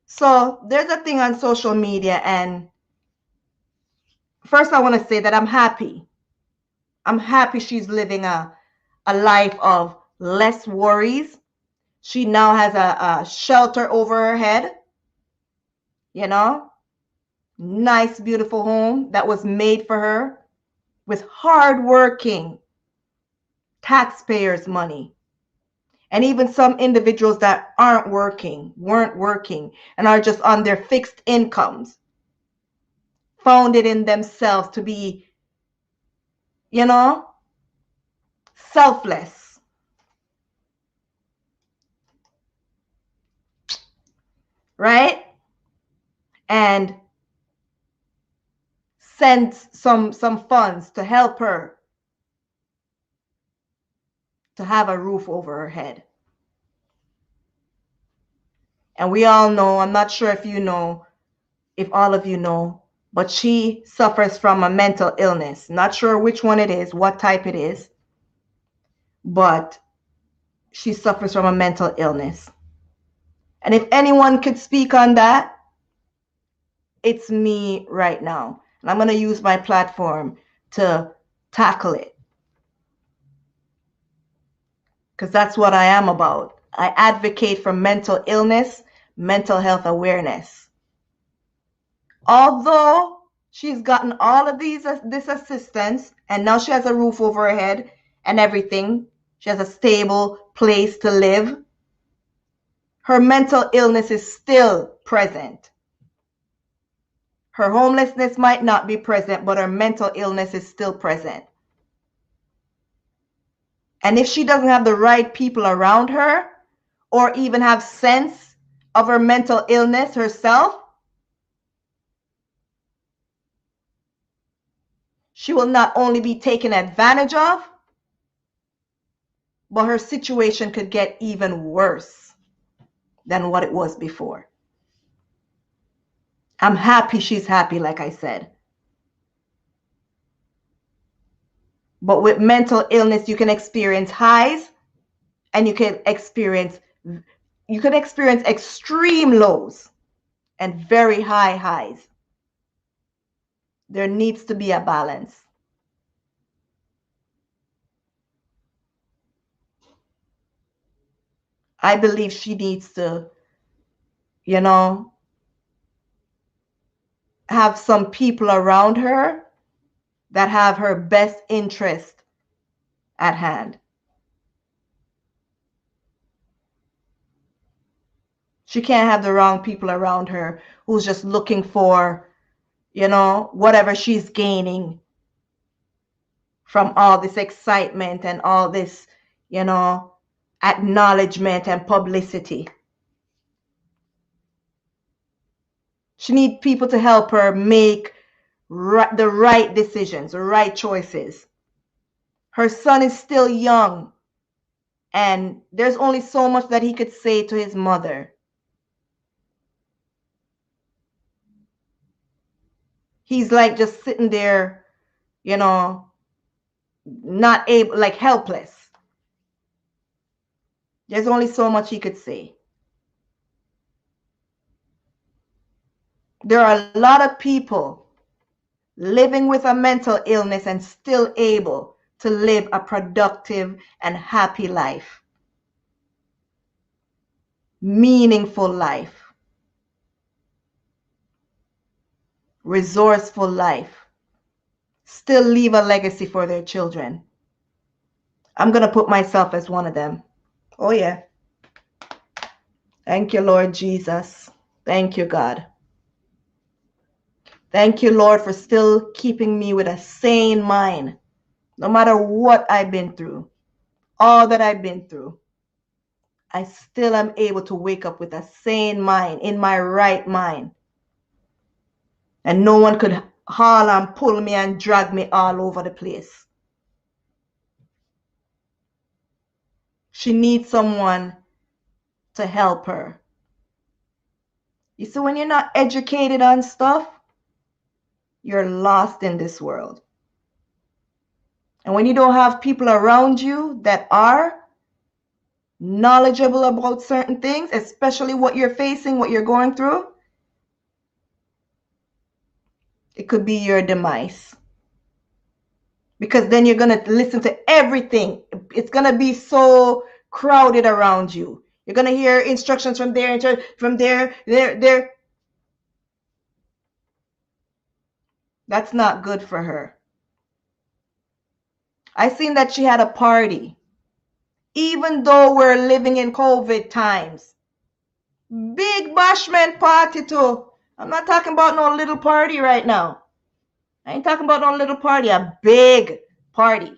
So there's a thing on social media, and first I want to say that I'm happy. I'm happy she's living a life of less worries. She now has a shelter over her head. You know, nice, beautiful home that was made for her with hard-working taxpayers' money. And even some individuals that weren't working, and are just on their fixed incomes, found it in themselves to be, you know, selfless. Right? And send some funds to help her to have a roof over her head. And we all know, I'm not sure if you know, if all of you know, but she suffers from a mental illness. Not sure which one it is, what type it is, but she suffers from a mental illness. And if anyone could speak on that, it's me right now. And I'm going to use my platform to tackle it. Because that's what I am about. I advocate for mental illness, mental health awareness. Although she's gotten all of this assistance, and now she has a roof over her head and everything, she has a stable place to live, her mental illness is still present. Her homelessness might not be present, but her mental illness is still present. And if she doesn't have the right people around her, or even have sense of her mental illness herself, she will not only be taken advantage of, but her situation could get even worse than what it was before. I'm happy she's happy, like I said. But with mental illness, you can experience highs and you can experience extreme lows and very high highs. There needs to be a balance. I believe she needs to, have some people around her that have her best interest at hand. She can't have the wrong people around her who's just looking for, whatever she's gaining from all this excitement and all this, acknowledgement and publicity. She needs people to help her make the right decisions, the right choices. Her son is still young, and there's only so much that he could say to his mother. He's like just sitting there, not able, like helpless. There's only so much he could say. There are a lot of people living with a mental illness and still able to live a productive and happy life. Meaningful life. Resourceful life. Still leave a legacy for their children. I'm going to put myself as one of them. Oh, yeah. Thank you, Lord Jesus. Thank you, God. Thank you, Lord, for still keeping me with a sane mind. No matter what I've been through, all that I've been through, I still am able to wake up with a sane mind, in my right mind. And no one could haul and pull me and drag me all over the place. She needs someone to help her. You see, when you're not educated on stuff, you're lost in this world. And when you don't have people around you that are knowledgeable about certain things, especially what you're facing, what you're going through, it could be your demise. Because then you're going to listen to everything. It's going to be so crowded around you. You're going to hear instructions from there, from there. That's not good for her. I seen that she had a party. Even though we're living in COVID times. Big bashment party too. I'm not talking about no little party right now. I ain't talking about no little party. A big party.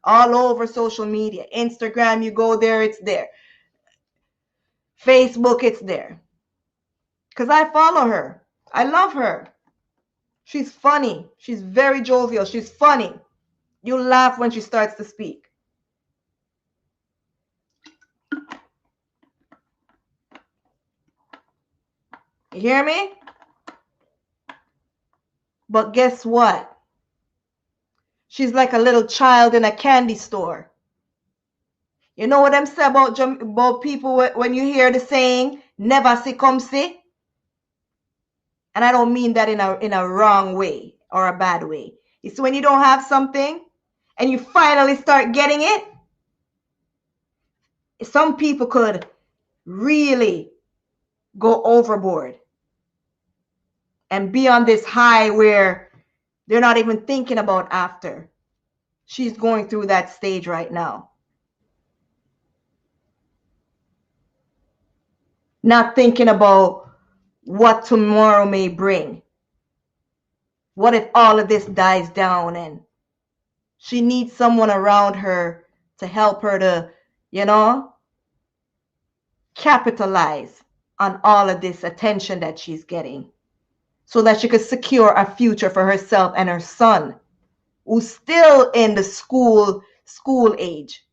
All over social media. Instagram, you go there, it's there. Facebook, it's there. Because I follow her. I love her. She's funny. She's very jovial. She's funny. You laugh when she starts to speak. You hear me? But guess what? She's like a little child in a candy store. You know what I'm saying about people when you hear the saying, never see come see? And I don't mean that in a wrong way or a bad way. It's when you don't have something and you finally start getting it. Some people could really go overboard and be on this high where they're not even thinking about after. She's going through that stage right now. Not thinking about what tomorrow may bring. What if all of this dies down and she needs someone around her to help her to, capitalize on all of this attention that she's getting so that she could secure a future for herself and her son, who's still in the school age.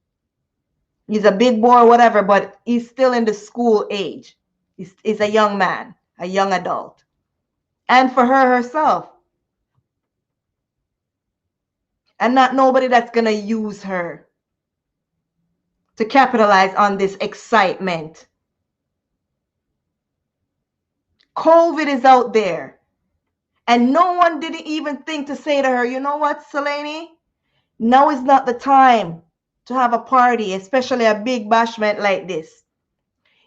He's a big boy or whatever, but he's still in the school age. He's a young man, a young adult. And for her herself. And not nobody that's going to use her to capitalize on this excitement. COVID is out there. And no one didn't even think to say to her, you know what, Selene? Now is not the time to have a party, especially a big bashment like this.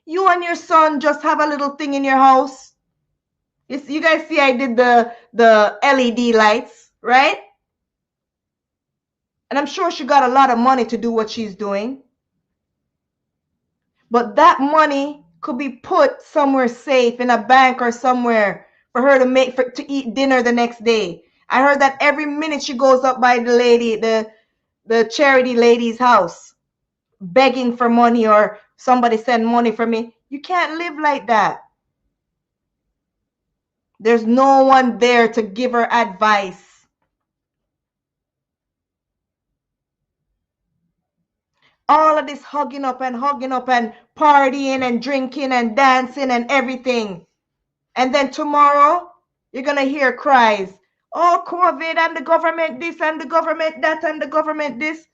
You and your son just have a little thing in your house. You guys see I did the LED lights, right? And I'm sure she got a lot of money to do what she's doing. But that money could be put somewhere safe in a bank or somewhere for her to eat dinner the next day. I heard that every minute she goes up by the lady, the charity lady's house, begging for money or somebody send money for me. You can't live like that. There's no one there to give her advice. All of this hugging up and partying and drinking and dancing and everything. And then tomorrow, you're going to hear cries. Oh, COVID and the government this and the government that and the government this.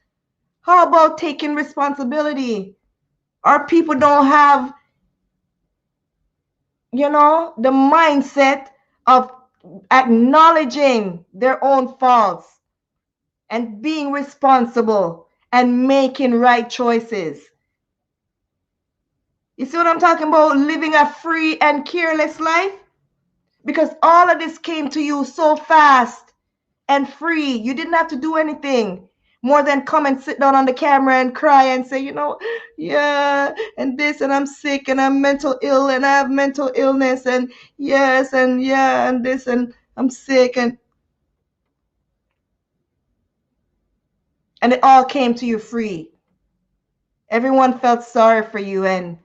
How about taking responsibility? Our people don't have, the mindset of acknowledging their own faults and being responsible and making right choices. You see what I'm talking about? Living a free and careless life? Because all of this came to you so fast and free. You didn't have to do anything more than come and sit down on the camera and cry and say, yeah, and this, and I'm sick, and I'm mental ill, and I have mental illness, and yes, and yeah, and this, and I'm sick, and it all came to you free. Everyone felt sorry for you and,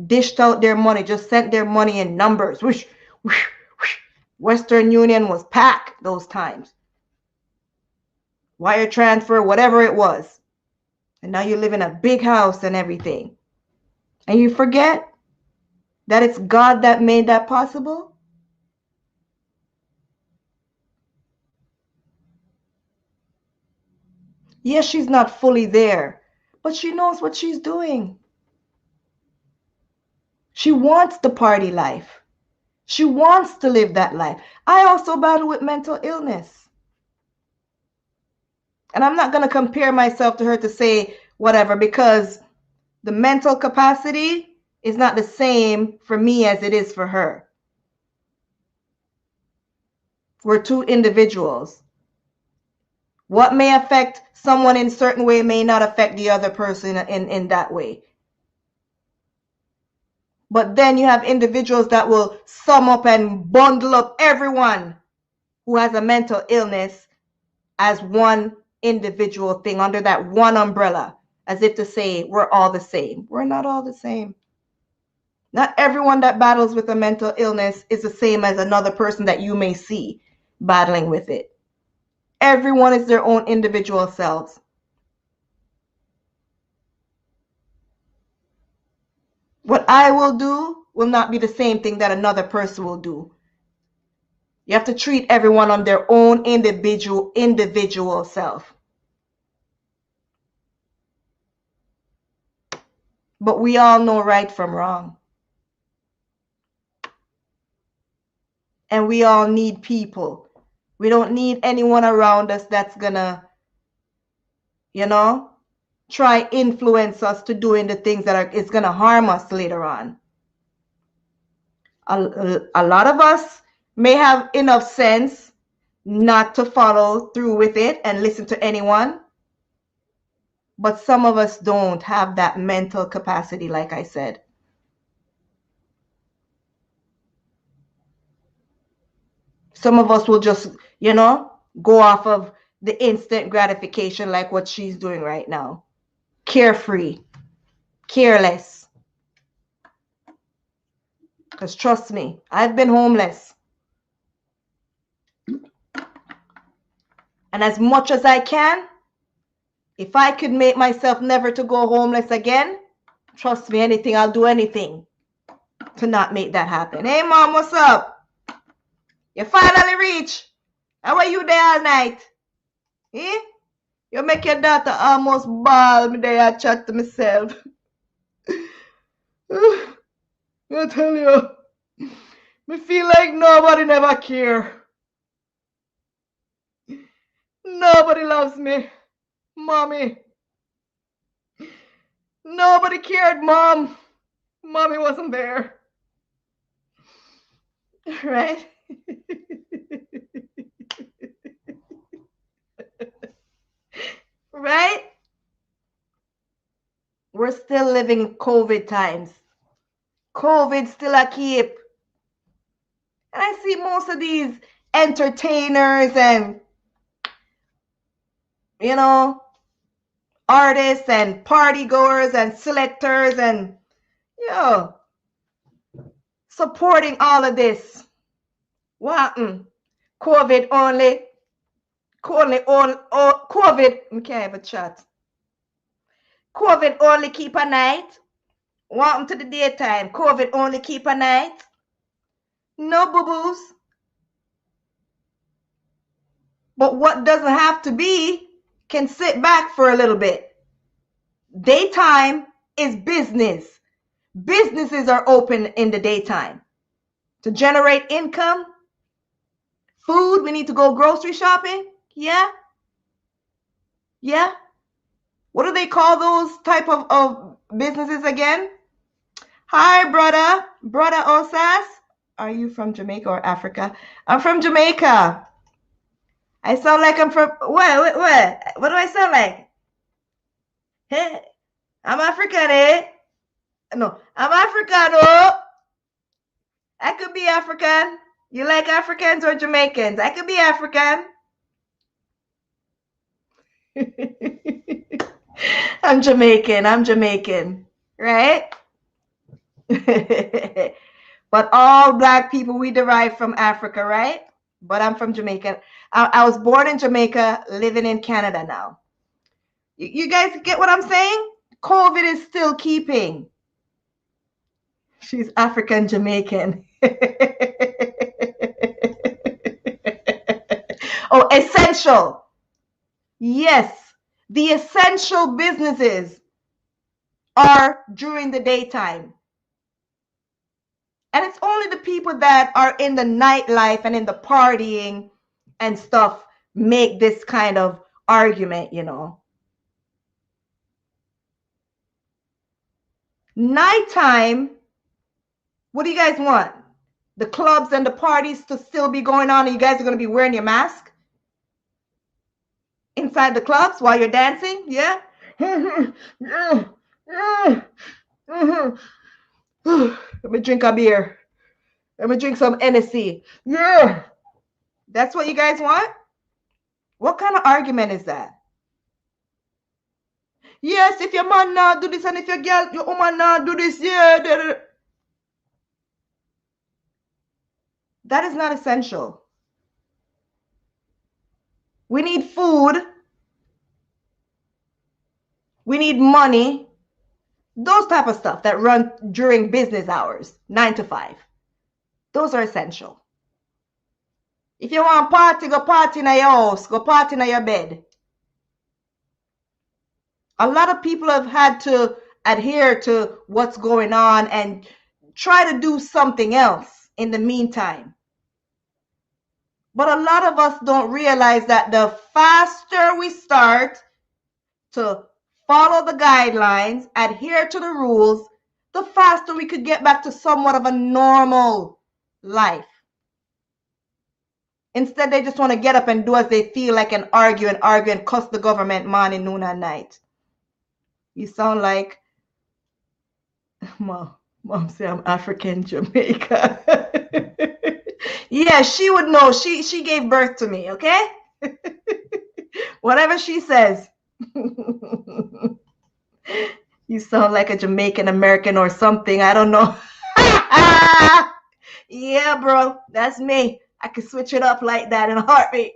dished out their money, just sent their money in numbers. Whoosh, whoosh, whoosh. Western Union was packed those times. Wire transfer, whatever it was. And now you live in a big house and everything. And you forget that it's God that made that possible. Yes, she's not fully there, but she knows what she's doing. She wants the party life. She wants to live that life. I also battle with mental illness. And I'm not going to compare myself to her to say whatever, because the mental capacity is not the same for me as it is for her. We're two individuals. What may affect someone in a certain way may not affect the other person in that way. But then you have individuals that will sum up and bundle up everyone who has a mental illness as one individual thing under that one umbrella, as if to say we're all the same. We're not all the same. Not everyone that battles with a mental illness is the same as another person that you may see battling with it. Everyone is their own individual selves. What I will do will not be the same thing that another person will do. You have to treat everyone on their own individual self. But we all know right from wrong. And we all need people. We don't need anyone around us that's gonna, try influence us to doing the things that is gonna harm us later on. A lot of us may have enough sense not to follow through with it and listen to anyone. But some of us don't have that mental capacity, like I said. Some of us will just, go off of the instant gratification like what she's doing right now. Carefree, careless. Because trust me, I've been homeless. And as much as I can, if I could make myself never to go homeless again, trust me, I'll do anything to not make that happen. Hey, Mom, what's up? You finally reach. How are you there all night? Eh? You make your daughter almost bawl me there. I chat to myself. I tell you, me feel like nobody never care. Nobody loves me. Mommy. Nobody cared, Mom. Mommy wasn't there. Right? Right? We're still living COVID times. COVID still a keep. And I see most of these entertainers and, artists and party goers and selectors and, supporting all of this. What? COVID only. COVID. We can't have a chat. COVID only keep a night. Want to the daytime. COVID only keep a night. No boo-boos. But what doesn't have to be can sit back for a little bit. Daytime is business. Businesses are open in the daytime to generate income. Food, we need to go grocery shopping. Yeah. What do they call those type of businesses again? Hi, brother Osas. Are you from Jamaica or Africa? I'm from Jamaica. I sound like I'm from where? What do I sound like? Hey, I'm African, eh? No, I'm African, oh. I could be African. You like Africans or Jamaicans? I could be African. I'm Jamaican, right? But all black people, we derive from Africa, right? But I'm from Jamaica. I was born in Jamaica, living in Canada now. You guys get what I'm saying? COVID is still keeping. She's African Jamaican. Oh, essential. Yes, the essential businesses are during the daytime. And it's only the people that are in the nightlife and in the partying and stuff make this kind of argument, Nighttime, what do you guys want? The clubs and the parties to still be going on and you guys are going to be wearing your mask? Inside the clubs while you're dancing? Yeah? Let me drink a beer. Let me drink some Hennessy. Yeah. That's what you guys want? What kind of argument is that? Yes, if your man not do this and if your woman not do this, yeah. That is not essential. We need food. We need money. Those type of stuff that run during business hours, 9 to 5. Those are essential. If you want party, go party in your house. Go party in your bed. A lot of people have had to adhere to what's going on and try to do something else in the meantime. But a lot of us don't realize that the faster we start to follow the guidelines, adhere to the rules, the faster we could get back to somewhat of a normal life. Instead, they just want to get up and do as they feel like and argue and cuss the government morning, noon, and night. You sound like Mom say I'm African Jamaica. Yeah, she would know. She gave birth to me, okay? Whatever she says. You sound like a Jamaican American or something. I don't know. Yeah, bro, that's me. I can switch it up like that in a heartbeat.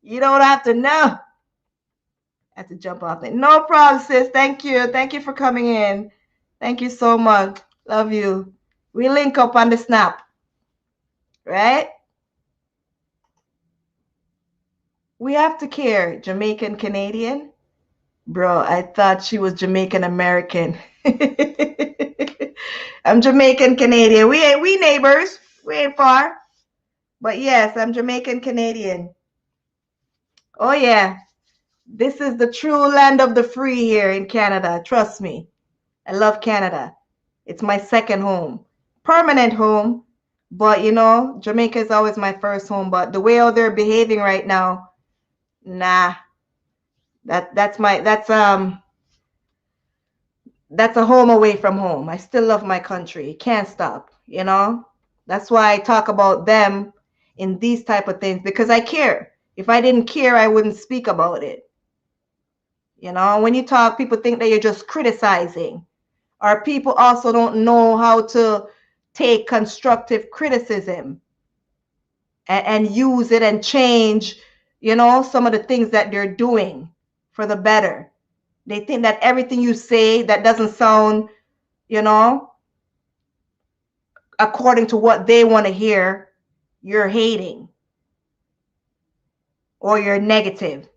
You don't have to know. I have to jump off it. No problem, sis. Thank you. Thank you for coming in. Thank you so much. Love you. We link up on the snap. Right? We have to care. Jamaican Canadian? Bro, I thought she was Jamaican American. I'm Jamaican Canadian. We neighbors. We ain't far. But yes, I'm Jamaican Canadian. Oh yeah. This is the true land of the free here in Canada. Trust me. I love Canada. It's my second home. Permanent home. But you know, Jamaica is always my first home. But the way how they're behaving right now, nah. That's a home away from home. I still love my country. Can't stop, you know? That's why I talk about them in these type of things, because I care. If I didn't care, I wouldn't speak about it. You know, when you talk, people think that you're just criticizing. Or people also don't know how to take constructive criticism and use it and change, you know, some of the things that they're doing for the better. They think that everything you say that doesn't sound, you know, according to what they want to hear, you're hating or you're negative.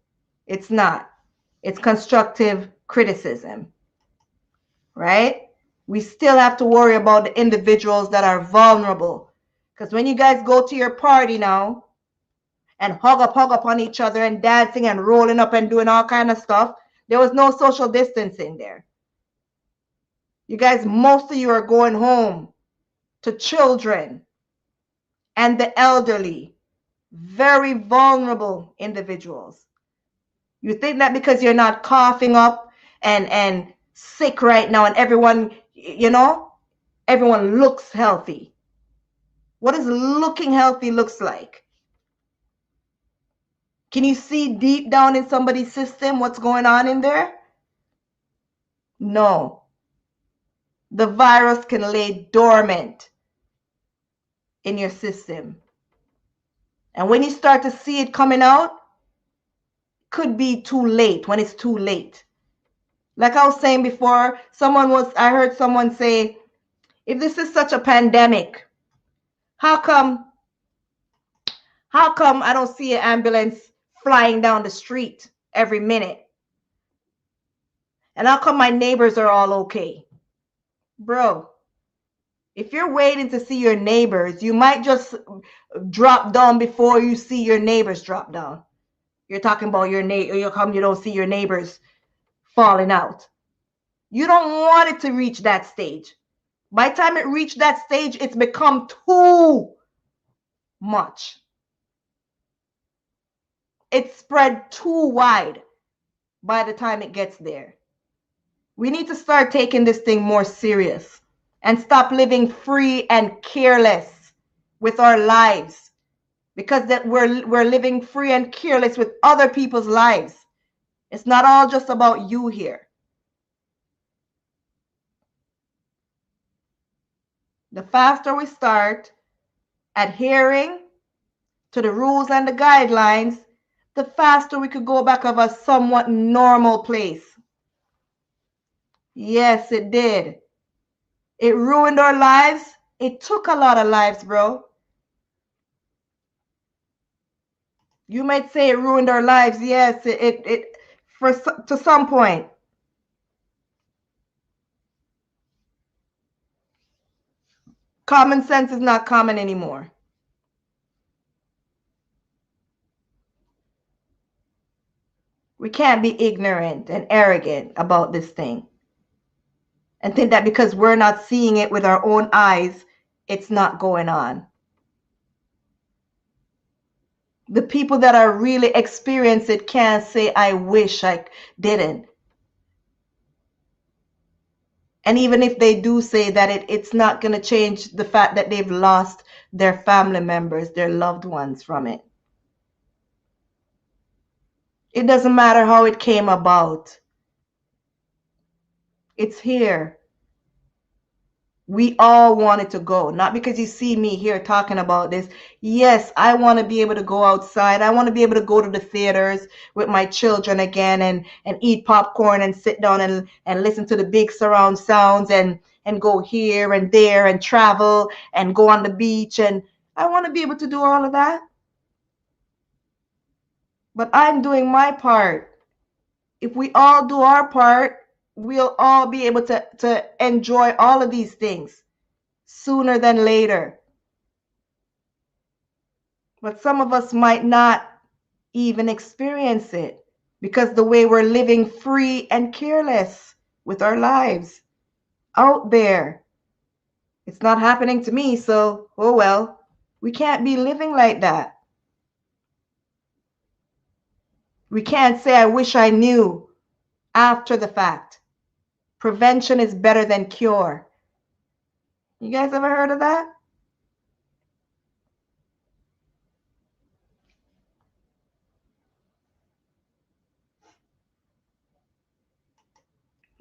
It's not. It's constructive criticism, right? We still have to worry about the individuals that are vulnerable. Because when you guys go to your party now and hug up on each other and dancing and rolling up and doing all kind of stuff, there was no social distancing there. You guys, most of you are going home to children and the elderly, very vulnerable individuals. You think that because you're not coughing up and sick right now and everyone, you know, everyone looks healthy. What does looking healthy looks like? Can you see deep down in somebody's system what's going on in there? No. The virus can lay dormant in your system. And when you start to see it coming out, could be too late, when it's too late. Like I was saying before, I heard someone say, if this is such a pandemic, how come I don't see an ambulance flying down the street every minute? And how come my neighbors are all okay? Bro, if you're waiting to see your neighbors, you might just drop down before you see your neighbors drop down. You're talking about your neighbor, you don't see your neighbors falling out. You don't want it to reach that stage. By the time it reached that stage, it's become too much. It's spread too wide by the time it gets there. We need to start taking this thing more serious and stop living free and careless with our lives, because that we're living free and careless with other people's lives. It's not all just about you here. The faster we start adhering to the rules and the guidelines, the faster we could go back of a somewhat normal place. Yes, it did. It ruined our lives. It took a lot of lives, bro. You might say it ruined our lives. Yes, it for to some point. Common sense is not common anymore. We can't be ignorant and arrogant about this thing and think that because we're not seeing it with our own eyes, it's not going on. The people that are really experience it can't say, I wish I didn't. And even if they do say that, it's not going to change the fact that they've lost their family members, their loved ones from it. It doesn't matter how it came about. It's here. We all want it to go. Not because you see me here talking about this. Yes, I want to be able to go outside. I want to be able to go to the theaters with my children again and eat popcorn and sit down and listen to the big surround sounds and go here and there and travel and go on the beach. And I want to be able to do all of that. But I'm doing my part. If we all do our part, we'll all be able to enjoy all of these things sooner than later. But some of us might not even experience it because the way we're living free and careless with our lives out there. It's not happening to me, so oh well. We can't be living like that. We can't say, I wish I knew after the fact. Prevention is better than cure. You guys ever heard of that?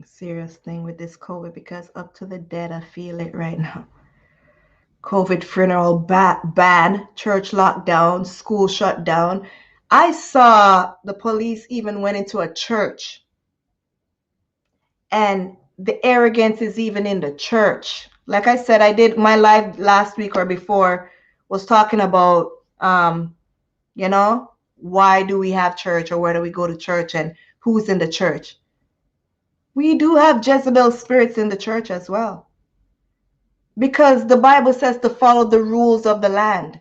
Serious thing with this COVID because up to the dead, I feel it right now. COVID funeral ban, church locked down, school shut down. I saw the police even went into a church. And the arrogance is even in the church. Like I said, I did my live last week or before was talking about, you know, why do we have church or where do we go to church and who's in the church? We do have Jezebel spirits in the church as well. Because the Bible says to follow the rules of the land.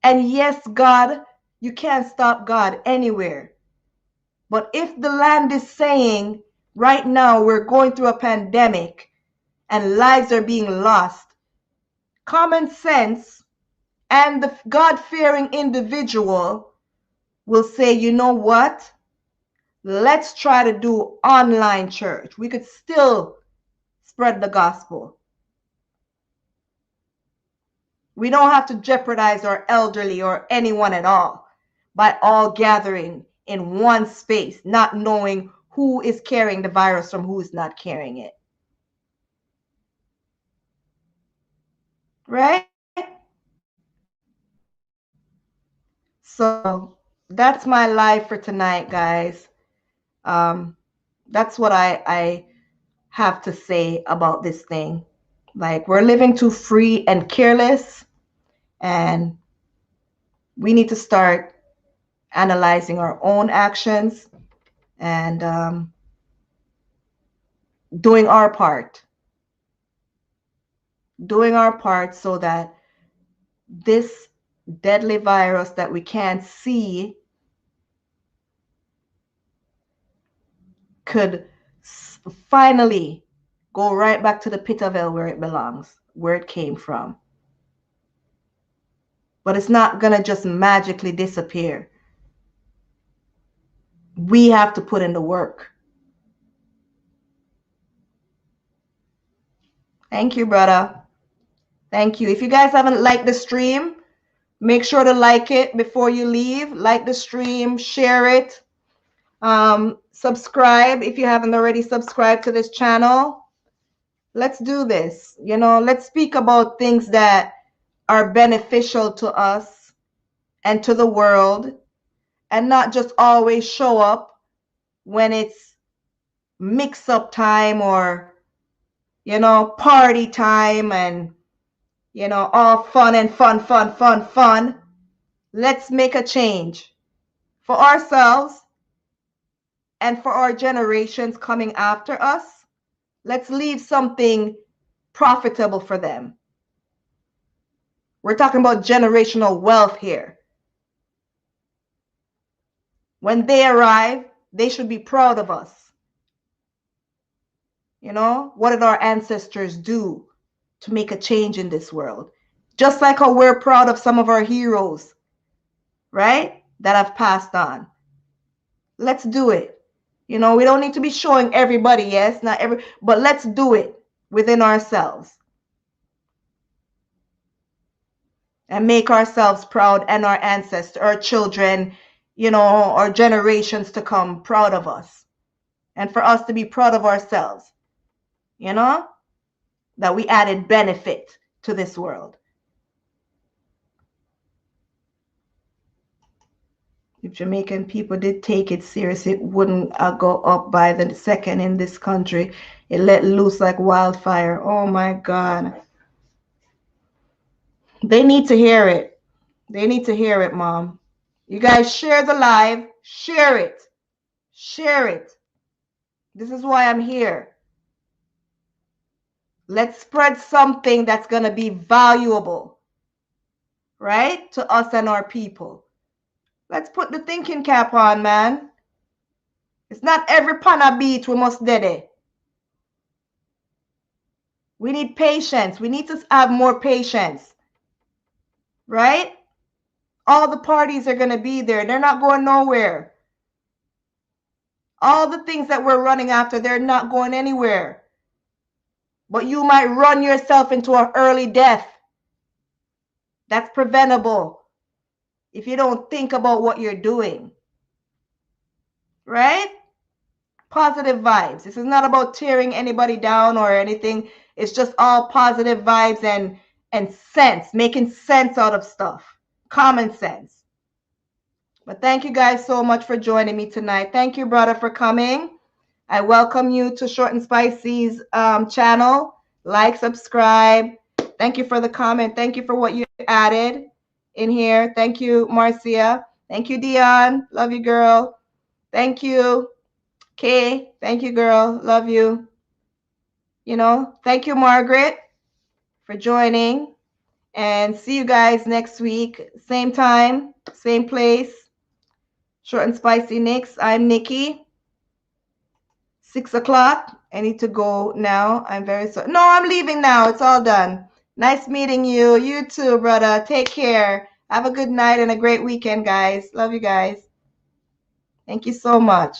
And yes, God, you can't stop God anywhere. But if the land is saying, right now we're going through a pandemic and lives are being lost, common sense and the God-fearing individual will say, you know what? Let's try to do online church. We could still spread the gospel. We don't have to jeopardize our elderly or anyone at all by all gathering in one space, not knowing who is carrying the virus from who is not carrying it. Right? So that's my life for tonight, guys. That's what I have to say about this thing. Like, we're living too free and careless, and we need to start analyzing our own actions and doing our part. Doing our part so that this deadly virus that we can't see could finally go right back to the pit of hell where it belongs, where it came from. But it's not going to just magically disappear. We have to put in the work. Thank you, brother. Thank you. If you guys haven't liked the stream, make sure to like it before you leave. Like the stream, share it. Subscribe if you haven't already subscribed to this channel. Let's do this. You know, let's speak about things that are beneficial to us and to the world, and not just always show up when it's mix-up time or, party time and, all fun and fun. Let's make a change for ourselves and for our generations coming after us. Let's leave something profitable for them. We're talking about generational wealth here. When they arrive, they should be proud of us. What did our ancestors do to make a change in this world? Just like how we're proud of some of our heroes, right? That have passed on. Let's do it. We don't need to be showing everybody, yes, not every, but let's do it within ourselves. And make ourselves proud and our ancestors, our children, our generations to come proud of us. And for us to be proud of ourselves, that we added benefit to this world. If Jamaican people did take it seriously, it wouldn't go up by the second in this country. It let loose like wildfire. Oh my God. They need to hear it. They need to hear it, Mom. You guys share the live. Share it. Share it. This is why I'm here. Let's spread something that's going to be valuable, right, to us and our people. Let's put the thinking cap on, man. It's not every pana beat we must do it. We need patience. We need to have more patience, right? All the parties are going to be there. They're not going nowhere. All the things that we're running after, they're not going anywhere. But you might run yourself into an early death. That's preventable if you don't think about what you're doing, right? Positive vibes. This is not about tearing anybody down or anything. It's just all positive vibes and sense, making sense out of stuff, common sense. But thank you guys so much for joining me tonight. Thank you, brother, for coming. I welcome you to Short and Spicy's channel. Like, subscribe. Thank you for the comment. Thank you for what you added in here. Thank you, Marcia. Thank you, Dion. Love you, girl. Thank you, Kay. Thank you, girl. Love you. Thank you, Margaret, for joining. And see you guys next week. Same time, same place. Short and Spicy Nicks. I'm Nikki. 6 o'clock. I need to go now. I'm very sorry. No, I'm leaving now. It's all done. Nice meeting you. You too, brother. Take care. Have a good night and a great weekend, guys. Love you guys. Thank you so much.